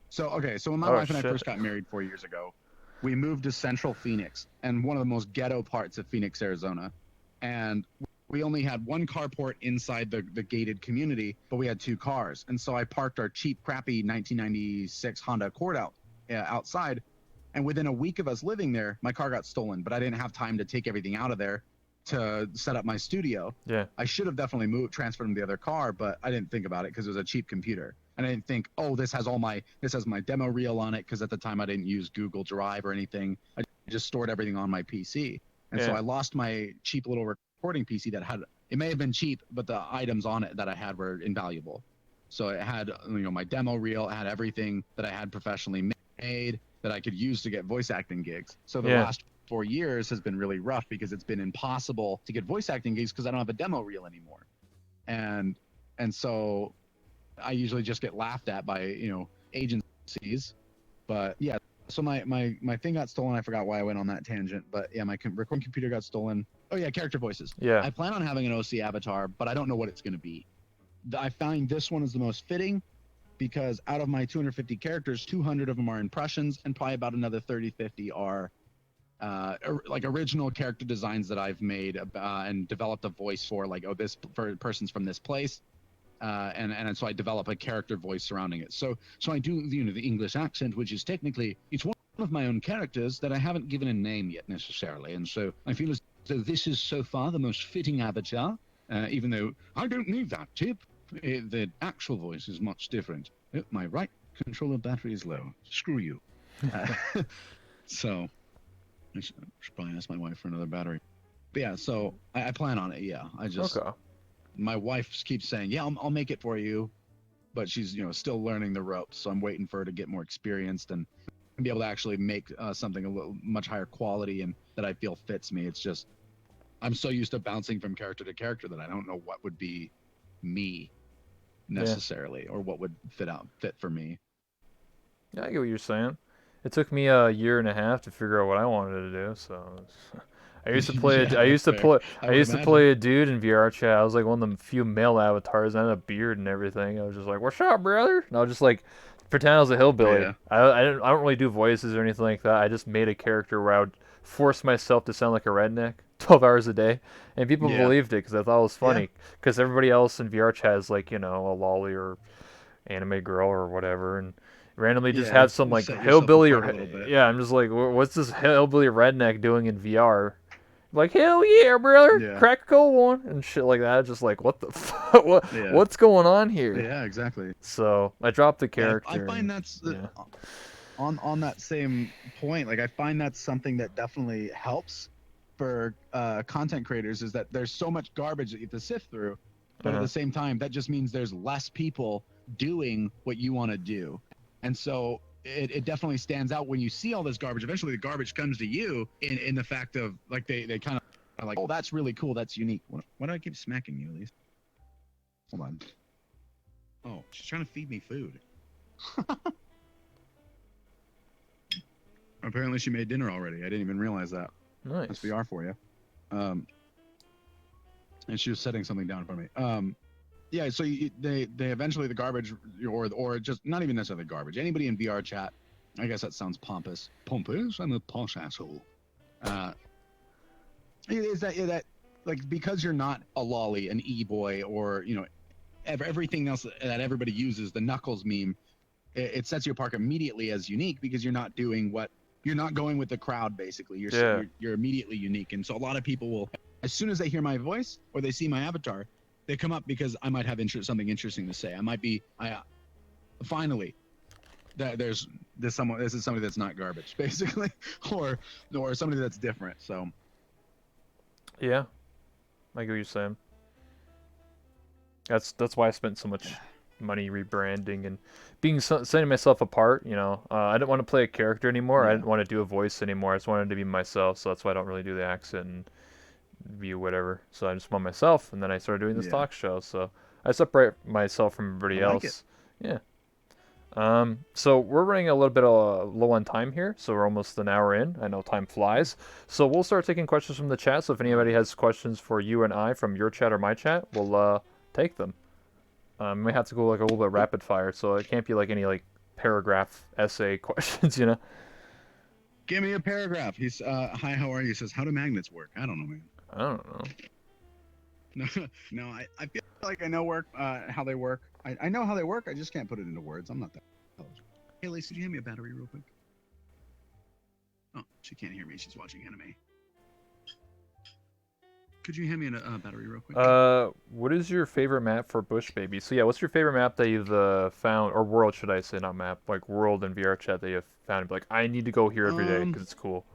So okay, so when my Oh wife and I shit. first got married 4 years ago, we moved to Central Phoenix and one of the most ghetto parts of Phoenix, Arizona, and we only had one carport inside the gated community, but we had two cars, and so I parked our cheap, crappy 1996 Honda Accord outside. And within a week of us living there, my car got stolen, but I didn't have time to take everything out of there to set up my studio. Yeah. I should have definitely transferred them to the other car, but I didn't think about it because it was a cheap computer. And I didn't think, oh, this has my demo reel on it, because at the time I didn't use Google Drive or anything. I just stored everything on my PC. And so Yeah. I lost my cheap little recording PC that had, it may have been cheap, but the items on it that I had were invaluable. So it had, my demo reel, it had everything that I had professionally made that I could use to get voice acting gigs. So the Yeah. last 4 years has been really rough because it's been impossible to get voice acting gigs because I don't have a demo reel anymore. And so I usually just get laughed at by, agencies. But yeah, so my thing got stolen. I forgot why I went on that tangent, but yeah, my recording computer got stolen. Oh yeah, character voices. Yeah. I plan on having an OC avatar, but I don't know what it's going to be. I find this one is the most fitting because out of my 250 characters, 200 of them are impressions, and probably about another 30, 50 are like original character designs that I've made and developed a voice for, like, oh, this person's from this place. And so I develop a character voice surrounding it. So I do, the English accent, which is technically, it's one of my own characters that I haven't given a name yet necessarily. And so I feel as though this is so far the most fitting avatar, even though I don't need that tip. The actual voice is much different. Oh, my right controller battery is low. Screw you. So I should probably ask my wife for another battery. But yeah, so I plan on it. Yeah, Okay. my wife keeps saying, yeah, I'll make it for you, but she's still learning the ropes. So I'm waiting for her to get more experienced and be able to actually make something a little much higher quality and that I feel fits me. It's just I'm so used to bouncing from character to character that I don't know what would be me Yeah. necessarily or what would fit for me. Yeah, I get what you're saying. It took me a year and a half to figure out what I wanted to do. So I used to play. Yeah, that's fair. I I would used to imagine. play a dude in VR chat. I was like one of the few male avatars. I had a beard and everything. I was just like, "What's up, brother?" And I was just like pretend I was a hillbilly. Yeah. I don't really do voices or anything like that. I just made a character where I would force myself to sound like a redneck 12 hours a day, and people Yeah. believed it because I thought it was Yeah. funny. Because everybody else in VR chat is like a lolly or anime girl or whatever, and randomly just Yeah. have some like Set yourself hillbilly apart a or little bit. yeah, I'm just like, what's this hillbilly redneck doing in VR? Like, hell yeah, brother, Yeah. crack a cold one and shit like that. Just like, what the fuck? Yeah. What's going on here? Yeah, exactly. So I dropped the Yeah, I character. find And, that's yeah, on that same point. Like, I find that's something that definitely helps for content creators is that there's so much garbage that you have to sift through, but at uh-huh. the same time, that just means there's less people doing what you want to do, and so it definitely stands out when you see all this garbage. Eventually, the garbage comes to you in the fact of like they kind of are like, oh, that's really cool, that's unique. Why do I keep smacking you, Elise? Hold on. Oh, she's trying to feed me food. Apparently, she made dinner already. I didn't even realize that. That's Nice. VR for you. And she was setting something down in front of me. Yeah. So they eventually the garbage or just not even necessarily garbage. Anybody in VR chat. I guess that sounds pompous. Pompous? I'm a posh asshole. Is that like because you're not a lolly, an e-boy, or everything else that everybody uses, the Knuckles meme, it sets you apart immediately as unique because you're not doing what you're not going with the crowd. Basically, Yeah. you're immediately unique, and so a lot of people will, as soon as they hear my voice or they see my avatar, they come up because I might have something interesting to say. I might be finally that there's this someone this is somebody that's not garbage basically, or somebody that's different. So Yeah. I get what you're saying. That's why I spent so much money rebranding and setting myself apart. I didn't want to play a character anymore. I yeah, didn't want to do a voice anymore. I just wanted to be myself. So that's why I don't really do the accent and view whatever. So I just want myself, and then I started doing this yeah, talk show. So I separate myself from I everybody like it. else. Yeah. So we're running a little bit low on time here, so we're almost an hour in. I know time flies. So we'll start taking questions from the chat. So if anybody has questions for you and I from your chat or my chat, we'll take them. We may have to go like a little bit Cool. rapid fire, so it can't be like any like paragraph essay questions. Give me a paragraph. He's hi, how are you? He says, how do magnets work? I don't know, man. I don't know. No, no, I feel like I know how they work. I know how they work. I just can't put it into words. I'm not that intelligent. Hey, Lacey, could you hand me a battery real quick? Oh, she can't hear me. She's watching anime. Could you hand me a battery real quick? What is your favorite map for Bush Baby? So yeah, what's your favorite map that you've found, or world should I say, not map, like world in VR chat that you've found? And be like, I need to go here every day because it's cool.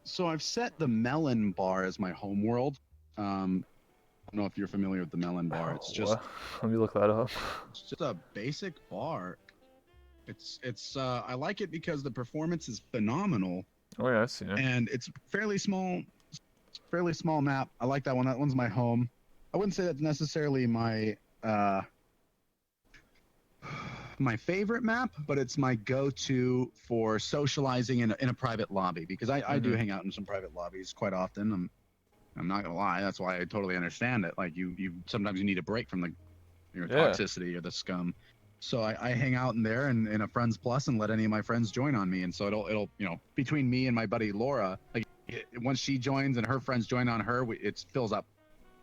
So I've set the Melon Bar as my home world. I don't know if you're familiar with the Melon Bar. It's just What? Let me look that up. it's just a basic bar. It's I like it because the performance is phenomenal Oh yeah, I've seen it. and it's fairly small map. I like that one. That one's my home. I wouldn't say that's necessarily my my favorite map, but it's my go-to for socializing in a private lobby because I do hang out in some private lobbies quite often. I'm not gonna lie. That's why I totally understand it. Like you sometimes you need a break from the Yeah. toxicity or the scum. So I hang out in there and in a friends plus and let any of my friends join on me. And so it'll between me and my buddy Laura, like once she joins and her friends join on her, it fills up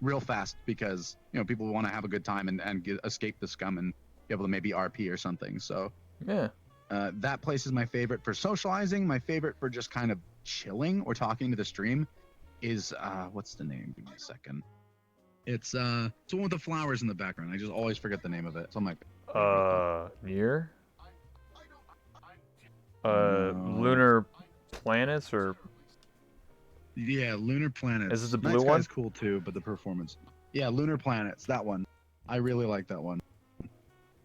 real fast because people want to have a good time and escape the scum and be able to maybe RP or something. So Yeah. that place is my favorite for socializing. My favorite for just kind of chilling or talking to the stream is what's the name? Give me a second. It's the one with the flowers in the background. I just always forget the name of it. It's on my favorite. Near? No. Lunar planets or Yeah, Lunar is it Planets. the Night blue Sky one? is cool too, but the performance. Yeah, Lunar Planets. That one. I really like that one.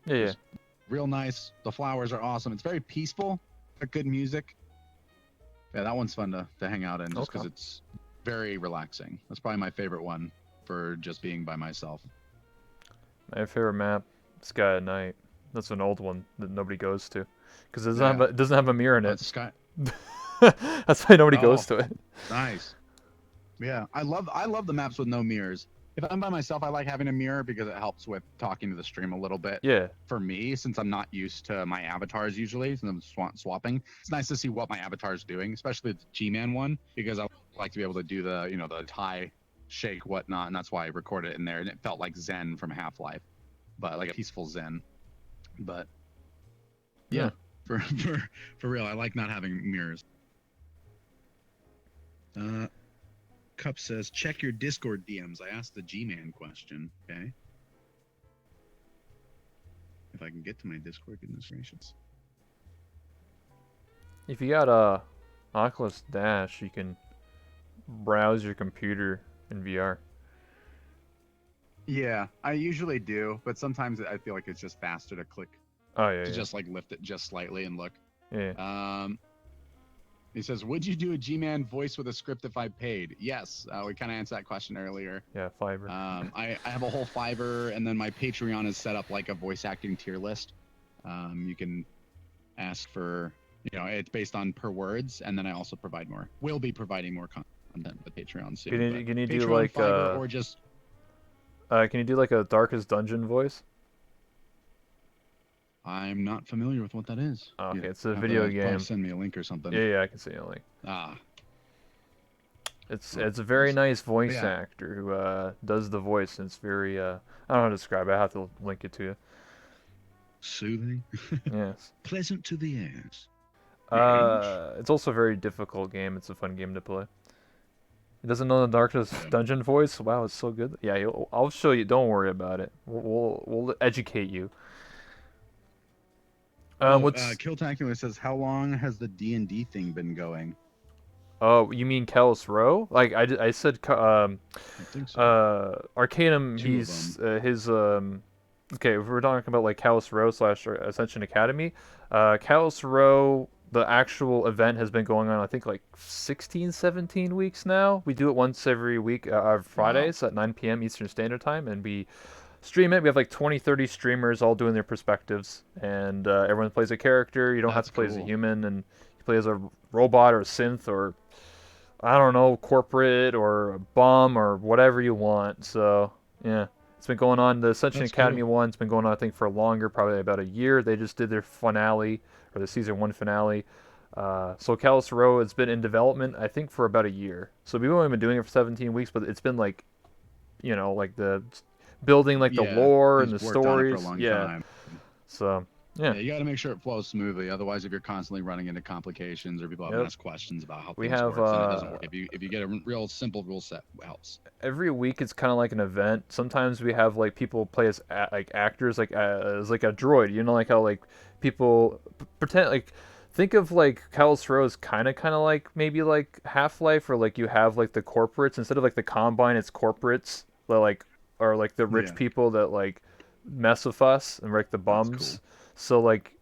Yeah, yeah. Just real nice. The flowers are awesome. It's very peaceful. Got good music. Yeah, that one's fun to hang out in just because Okay. it's very relaxing. That's probably my favorite one for just being by myself. My favorite map, Sky at Night. That's an old one that nobody goes to because Yeah. it doesn't have a mirror in it. It's Sky. That's why nobody Oh, goes to it. nice. Yeah, I love the maps with no mirrors. If I'm by myself, I like having a mirror because it helps with talking to the stream a little bit. Yeah. For me, since I'm not used to my avatars usually, since I'm swapping, it's nice to see what my avatar is doing, especially the G-Man one, because I like to be able to do the tie, shake, whatnot, and that's why I recorded it in there, and it felt like Zen from Half-Life, but like a peaceful Zen. But yeah, Yeah. for real, I like not having mirrors. Cup says, check your Discord DMs. I asked the G-Man question. Okay. If I can get to my Discord, goodness gracious. If you got a Oculus Dash, you can browse your computer in VR. Yeah, I usually do, but sometimes I feel like it's just faster to click Oh yeah, to yeah. just like lift it just slightly and look. Yeah. He says, would you do a G-Man voice with a script if I paid? Yes, we kind of answered that question earlier. Yeah, Fiverr. I have a whole Fiverr, and then my Patreon is set up like a voice acting tier list. You can ask for It's based on per words, and then I also provide more. Will be providing more content with Patreon Can soon, but you can you do Patreon, like Fiverr, or just can you do like a Darkest Dungeon voice? I'm not familiar with what that is. Oh, You okay, it's a have video to probably game. send me a link or Yeah, something. yeah, I can see it. Like, Ah, it's a very awesome. nice But voice yeah, actor who does the voice, and it's very I don't know how to describe it. I have to link it to you. soothing, Yes. pleasant to the ears. Yes. It's also a very difficult game. It's a fun game to play. He doesn't know the Darkest Yeah. Dungeon voice. Wow, it's so good. Yeah, I'll show you. Don't worry about it. We'll educate you. What's Killtacular says, "How long has the D&D thing been going?" Oh, you mean Callus Row? Like I said, I think so. Arcanum. Two of them. He's his Okay, if we're talking about like Callus Row slash Ascension Academy, Callus Row, the actual event has been going on, I think, like 16, 17 weeks now. We do it once every week, Wow, Fridays at 9 p.m. Eastern Standard Time, and we stream it. We have like 20, 30 streamers all doing their perspectives, and everyone plays a character. You don't have that's to play as a cool. human, and you play as a robot or a synth or I don't know, corporate or a bum or whatever you want. So yeah, it's been going on. The Ascension That's Academy cool. one's been going on, I think, for longer, probably about a year. They just did their finale or the season one finale. So Callus Row has been in development, I think, for about a year. So we've only been doing it for 17 weeks, but it's been like, like the building like the Yeah, lore and he's the worked on it for a stories. long Yeah. time. So yeah, Yeah, you got to make sure it flows smoothly. Otherwise, if you're constantly running into complications or people having to yep. ask questions about how We things have work, then it doesn't work. If you get a real simple rule set, it helps. every week it's kind of like an event. Sometimes we have like people play as like actors, like as like a droid. You know, like how like people pretend like think of like Callus Row as kind of like maybe like Half Life, or like you have like the corporates instead of like the Combine, it's corporates that like are like the rich Yeah, people that like mess with us and like the that's cool. bums. So like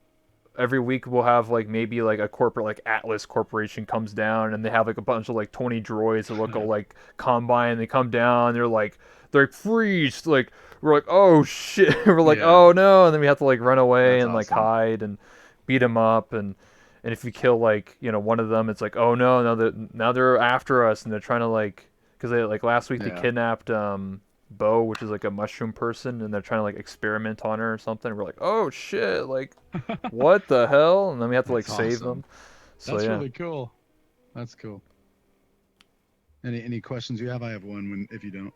every week we'll have like maybe like a corporate like Atlas Corporation comes down and they have like a bunch of like 20 droids that look all like Combine. They come down, they're like freeze, like we're like oh shit, we're like Yeah, oh no, and then we have to like run away that's and like awesome. hide and beat them up, and if you kill like one of them, it's like oh no, now they're after us and they're trying to like because they like last week they Yeah, kidnapped Bo, which is like a mushroom person, and they're trying to like experiment on her or something. We're like, oh shit, like what the hell? And then we have to like that's save awesome. them. So That's yeah. really cool. That's cool. Any questions you have? I have one. When if you don't,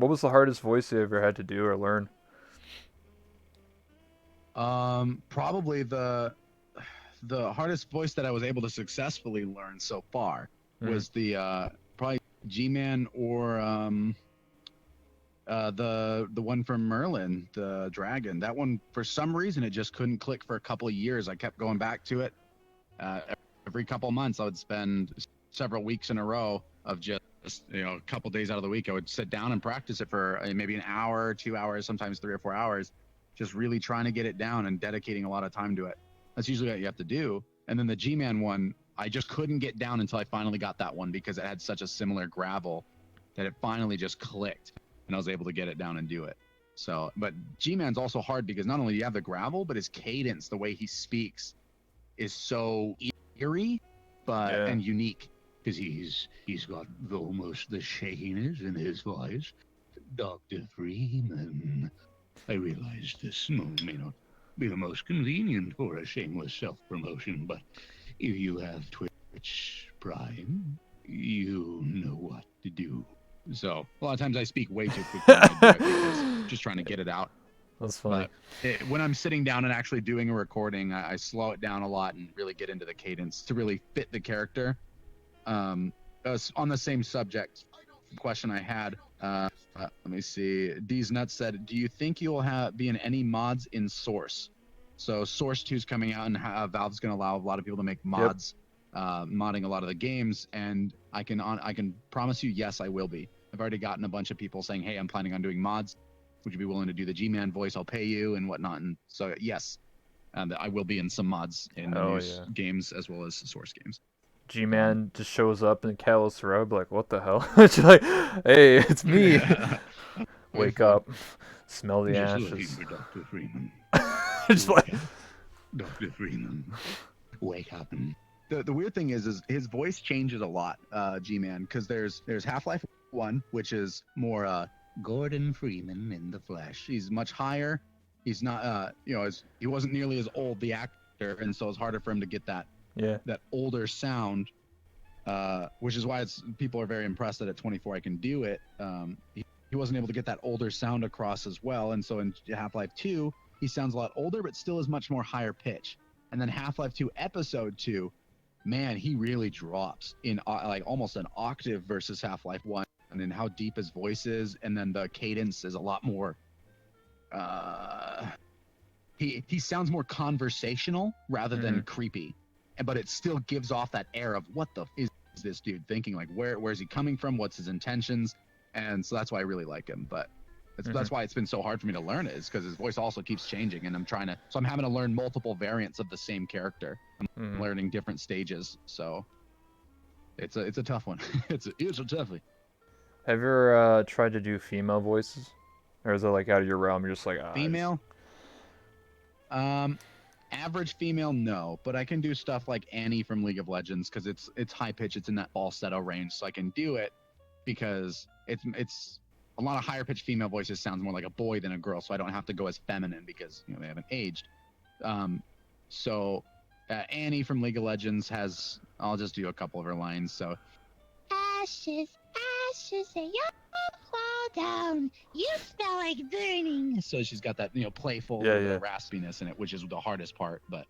What was the hardest voice you ever had to do or learn? probably the hardest voice that I was able to successfully learn so far Mm-hmm. was the probably G-Man or the one from Merlin, the dragon. That one, for some reason, it just couldn't click for a couple of years. I kept going back to it. Uh, every couple of months, I would spend several weeks in a row of just a couple days out of the week. I would sit down and practice it for maybe an hour, 2 hours, sometimes 3 or 4 hours, just really trying to get it down and dedicating a lot of time to it. That's usually what you have to do. And then the G-Man one, I just couldn't get down until I finally got that one because it had such a similar gravel that it finally just clicked and I was able to get it down and do it. So, but G-Man's also hard because not only do you have the gravel, but his cadence, the way he speaks, is so eerie, but Yeah. and unique because he's got almost the shakiness in his voice. Dr. Freeman, I realize this may not be the most convenient for a shameless self-promotion, but if you have Twitch Prime, you know what to do. So a lot of times I speak way too quickly when I do it because just trying to get it out. That's funny. But when I'm sitting down and actually doing a recording, I slow it down a lot and really get into the cadence to really fit the character. On the same subject, question I had. Let me see. D's Nuts said, "Do you think you'll be in any mods in Source?" So Source 2 is coming out, and Valve's going to allow a lot of people to make Yep. mods, modding a lot of the games. And I can promise you, yes, I will be. I've already gotten a bunch of people saying, "Hey, I'm planning on doing mods. Would you be willing to do the G-Man voice? I'll pay you and whatnot." And so yes, and I will be in some mods in the Hell new yeah. games as well as Source games. So G-Man just shows up in Callus Row, like, what the hell? She's like, hey, it's me. yeah, way Wake fun. up, smell the Just looking ashes. for Dr. Freeman. Just Look like, at Dr. Freeman. wake up. And the weird thing is his voice changes a lot, G-Man, because there's Half-Life 1, which is more Gordon Freeman in the flesh. He's much higher. He's not, he wasn't nearly as old, the actor, and so it's harder for him to get that older sound, which is why people are very impressed that at 24 I can do it. He wasn't able to get that older sound across as well, and so in Half-Life 2, he sounds a lot older, but still is much more higher pitch. And then Half-Life 2 Episode 2, man, he really drops in like almost an octave versus Half-Life 1, and then how deep his voice is, and then the cadence is a lot more. He sounds more conversational rather than creepy, but it still gives off that air of what the is this dude thinking? Like where's he coming from? What's his intentions? And so that's why I really like him. But that's why it's been so hard for me to learn it, is because his voice also keeps changing, and I'm having to learn multiple variants of the same character. I'm learning different stages, so it's a tough one. it's a tough one. Have you ever tried to do female voices, or is it like out of your realm? You're just like female. Average female, no, but I can do stuff like Annie from League of Legends because it's high pitch. It's in that falsetto range, so I can do it because it's a lot of higher pitched female voices sounds more like a boy than a girl, so I don't have to go as feminine because they haven't aged. So Annie from League of Legends I'll just do a couple of her lines. So ashes, ashes, and fall down. You smell like burning. So she's got that playful raspiness in it, which is the hardest part. But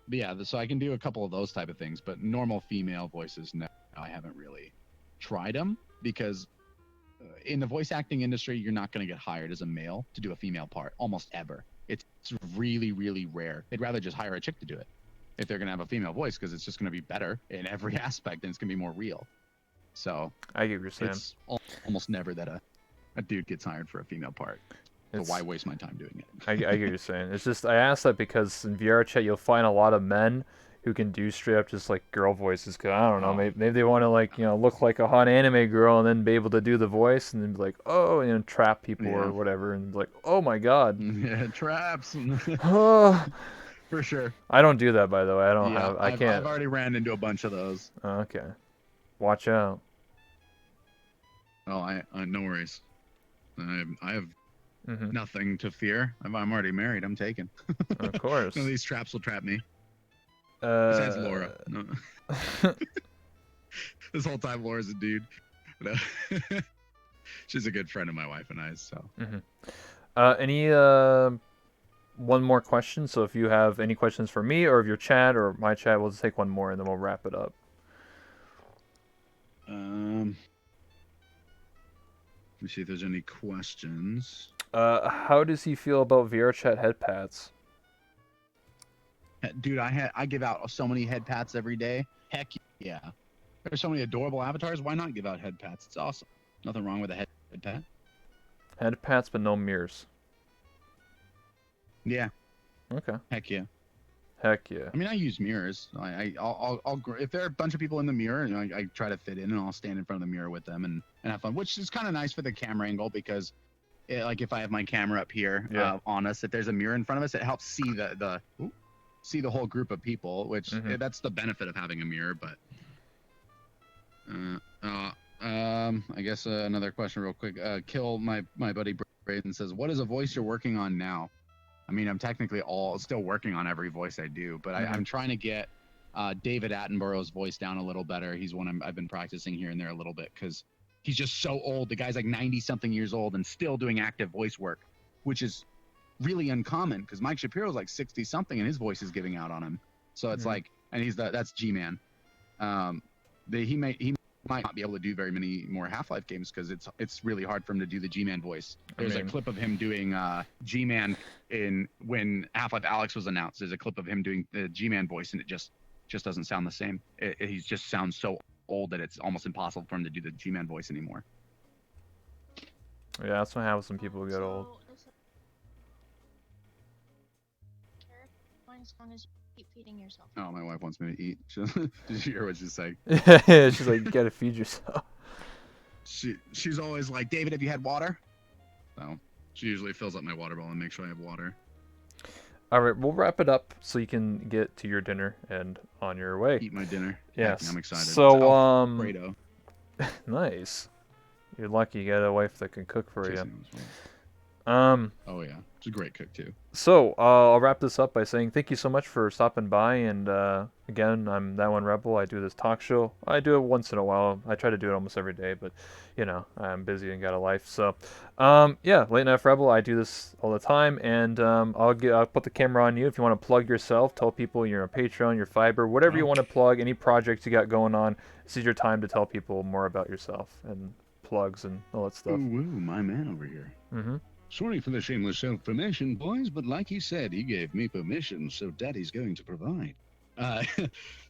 yeah, so I can do a couple of those type of things. But normal female voices, no, I haven't really tried them because in the voice acting industry, you're not going to get hired as a male to do a female part almost ever. It's really, really rare. They'd rather just hire a chick to do it if they're going to have a female voice, because it's just going to be better in every aspect and it's going to be more real. So I get what you're saying. It's almost never that a dude gets hired for a female part. So why waste my time doing it? I get what you're saying. It's just, I asked that because in VR chat you'll find a lot of men who can do straight up just like girl voices. Cause I don't know, maybe they want to like look like a hot anime girl and then be able to do the voice and then be like, oh, trap people or whatever, and be like, oh my god. Yeah, traps. For sure. I don't do that, by the way. I can't. I've already ran into a bunch of those. Okay. Watch out. Oh, I no worries. I have nothing to fear. I'm already married. I'm taken. Of course. None of these traps will trap me. Besides Laura. No. This whole time, Laura's a dude. She's a good friend of my wife and I. So. Any one more question? So if you have any questions for me or of your chat or my chat, we'll just take one more and then we'll wrap it up. Let me see if there's any questions. How does he feel about VR chat head pats? Dude, I give out so many head pats every day. Heck yeah. There's so many adorable avatars. Why not give out head pats? It's awesome. Nothing wrong with a head pat. Head pats, but no mirrors. Yeah. Okay. Heck yeah. Heck yeah. I mean, I use mirrors. I'll if there are a bunch of people in the mirror, I try to fit in, and I'll stand in front of the mirror with them and have fun, which is kind of nice for the camera angle because, like, if I have my camera up here on us, if there's a mirror in front of us, it helps see the whole group of people, which that's the benefit of having a mirror. But I guess another question real quick. Kill my buddy Braden says, what is a voice you're working on now? I mean, I'm technically still working on every voice I do, but I'm trying to get David Attenborough's voice down a little better. He's one I've been practicing here and there a little bit because he's just so old. The guy's like 90-something years old and still doing active voice work, which is really uncommon because Mike Shapiro's like 60-something and his voice is giving out on him. So it's like, and that's G-Man. He might not be able to do very many more Half-Life games because it's really hard for him to do the G-Man voice. There's a clip of him doing G-Man when Half-Life Alyx was announced. There's a clip of him doing the G-Man voice and it just doesn't sound the same. He just sounds so old that it's almost impossible for him to do the G-Man voice anymore. Yeah, that's what happens when people get old. As long as you keep feeding yourself. Oh, my wife wants me to eat. Did you hear what she's saying? Yeah, she's like, you gotta feed yourself. She's always like, David, have you had water? So she usually fills up my water bottle and makes sure I have water. All right, we'll wrap it up so you can get to your dinner and on your way. Eat my dinner. Heck, Yes. I'm excited. It's So, Alfredo. nice. You're lucky you got a wife that can cook for you. Chasing him as well. Um, Oh yeah, she's a great cook too. so I'll wrap this up by saying thank you so much for stopping by. And again, I'm That One Rebel. I do this talk show. I do it once in a while. I try to do it almost every day, but I'm busy and got a life. So, yeah, Late Night Rebel. I do this all the time, and I'll put the camera on you if you want to plug yourself. Tell people you're on Patreon, your Fiverr, whatever you want to plug. Any projects you got going on. This is your time to tell people more about yourself and plugs and all that stuff. Ooh, my man over here. Mm-hmm. Sorry for the shameless self-promotion, boys, but like he said, he gave me permission, so Daddy's going to provide.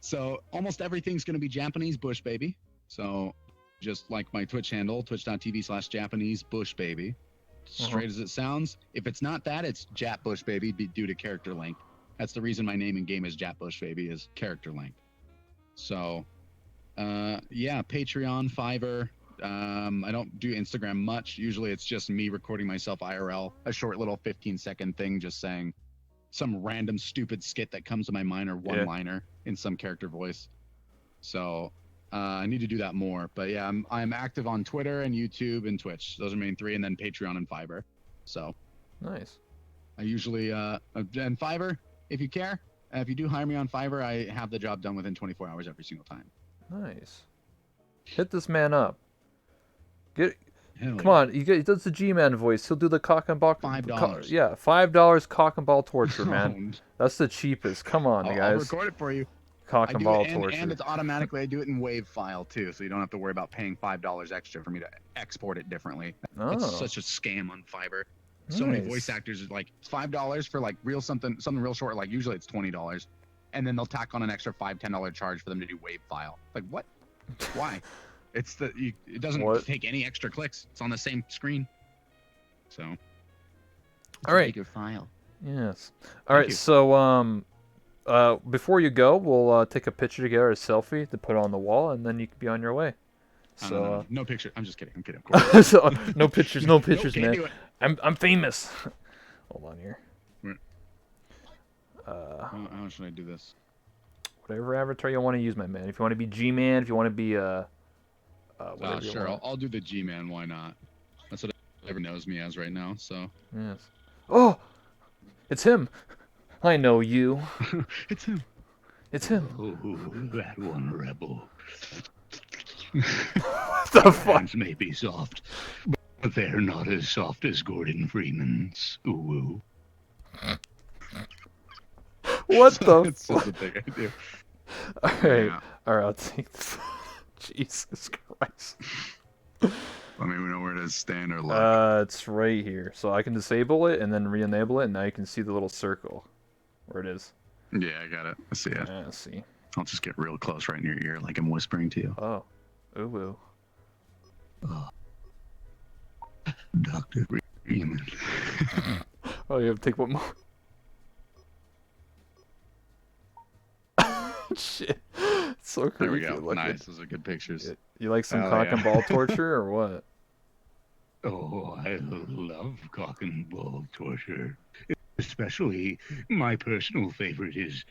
So almost everything's going to be Japanese Bush Baby. So just like my Twitch handle, twitch.tv/JapaneseBushBaby. Straight as it sounds. If it's not that, it's Jap Bush Baby due to character length. That's the reason my name in game is Jap Bush Baby, is character length. So, yeah, Patreon, Fiverr. I don't do Instagram much. Usually it's just me recording myself IRL, a short little 15-second thing just saying some random stupid skit that comes to my mind or one-liner in some character voice. So I need to do that more. But yeah, I'm active on Twitter and YouTube and Twitch. Those are main three, and then Patreon and Fiverr. So Nice. I usually and Fiverr, if you care, if you do hire me on Fiverr, I have the job done within 24 hours every single time. Nice. Hit this man up. Come Hell on, he does the G-Man voice. He'll do the cock and ball. $5. Yeah, $5 cock and ball torture, man. That's the cheapest. Come on, I'll guys. record it for you. Cock and ball and torture. it's automatically, I do it in WAV file too, so you don't have to worry about paying $5 extra for me to export it differently. Oh, It's such a scam on Fiverr. So many nice. voice actors are like, it's $5 for like something real short. Like usually it's $20, and then they'll tack on an extra $5-10 charge for them to do WAV file. Like what? Why? It doesn't take any extra clicks. It's on the same screen. So. All right. Your file. Yes. All right. you. So before you go, we'll take a picture together, a selfie to put on the wall, and then you can be on your way. So No picture. I'm just kidding. I'm kidding. Of course. so no pictures, Nope, can't man. do it. I'm famous. Hold on here. How should I do this? Whatever avatar you want to use, my man. If you want to be G-Man, if you want to be whatever you Sure. want. I'll do the G-Man. Why not? That's what everyone knows me as right now. So. Yes. Oh, it's him. I know you. It's him. It's him. Oh, that one rebel. What the fuck? Hands may be soft, but they're not as soft as Gordon Freeman's. Ooh. What the It's fuck? just a thing I do. All right. Yeah. All right. I'll take this. Jesus Christ. Let me know where to stand or look. It's right here. So I can disable it and then re-enable it, and now you can see the little circle where it is. Yeah, I got it. I see it. Yeah, see. I'll just get real close right in your ear, like I'm whispering to you. Oh. Ooh. Dr. Freeman. Oh, you have to take one more. Shit. It's so creepy. There we go. looking. Nice. Those are good pictures. You like some Hell cock yeah. and ball torture or what? Oh, I love cock and ball torture. Especially, my personal favorite is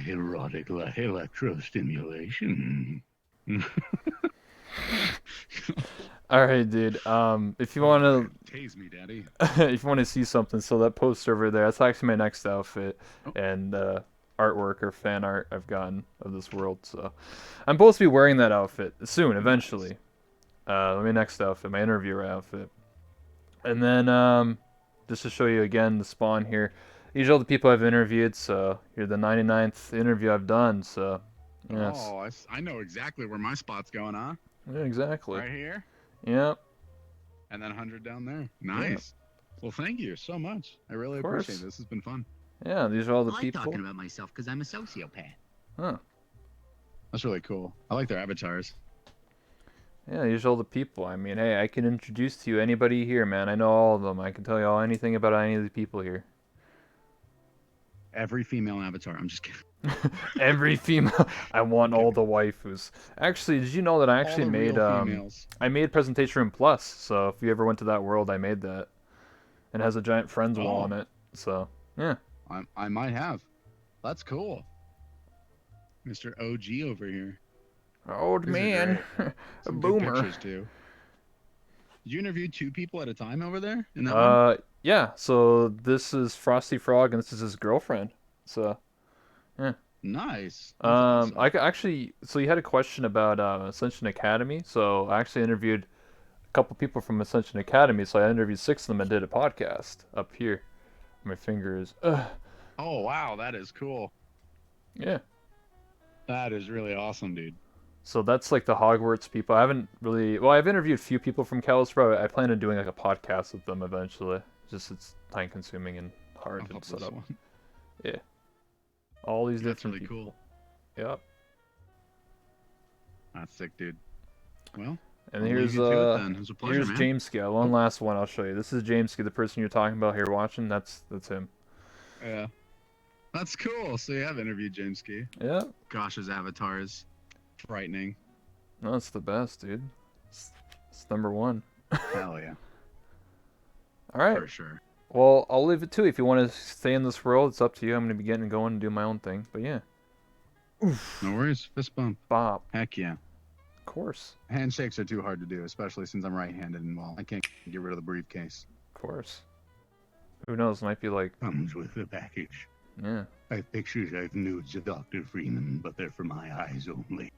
erotic electrostimulation. All right, dude. If you want Tase me, Daddy. to, if you want to see something, so that poster over there, that's actually my next outfit, Oh. and artwork or fan art I've gotten of this world. So I'm supposed to be wearing that outfit soon, eventually. My next outfit, my interviewer outfit, and then just to show you again the spawn here. These are all the people I've interviewed. So you're the 99th interview I've done. So yes, Oh, I know exactly where my spot's going, huh? yeah, exactly. Right here. Yep. And then 100 down there. Nice. Well, thank you so much. I really Of course. appreciate it. This has been fun. Yeah, these are all the I like people. talking about myself because I'm a sociopath. Huh. That's really cool. I like their avatars. Yeah, these are all the people. I mean, hey, I can introduce to you anybody here, man. I know all of them. I can tell you all anything about any of the people here. Every female avatar. I'm just kidding. Every female. I want all the waifus. Actually, did you know that I actually All the made real females. I made Presentation Room Plus. So if you ever went to that world, I made that. It has a giant friends wall Oh. on it. So yeah, I might have. That's cool. Mr. OG over here. Old These are man. great. A Some good boomer. pictures too. Did you interview 2 people at a time over there in that one? Yeah, so this is Frosty Frog and this is his girlfriend. So, yeah. Nice. That's awesome. Actually, so you had a question about Ascension Academy. So I actually interviewed a couple people from Ascension Academy. So I interviewed 6 of them and did a podcast up here. My fingers. Oh wow, that is cool. Yeah. That is really awesome, dude. So that's like the Hogwarts people. I haven't really. Well, I've interviewed a few people from Kalispro. I plan on doing like a podcast with them eventually. Just it's time consuming and hard I to love set this up. one. Yeah. All these That's different really people. cool. Yep. That's sick, dude. Well, And I'll here's leave you to it then. It was a pleasure, here's man. Jameski. One last one I'll show you. This is Jameski, the person you're talking about here watching. That's him. Yeah. That's cool. So you have interviewed James Key. Yeah. Gosh, his avatar is frightening. No, it's the best, dude. It's number one. Hell yeah. All right. For sure. Well, I'll leave it too. If you want to stay in this world, it's up to you. I'm gonna be getting going and do my own thing. But yeah. No worries. Fist bump. Bob. Heck yeah. Of course. Handshakes are too hard to do, especially since I'm right-handed and well, I can't get rid of the briefcase. Of course. Who knows? Might be like, Comes with the package. yeah. I have pictures, I have nudes of Dr. Freeman, but they're for my eyes only.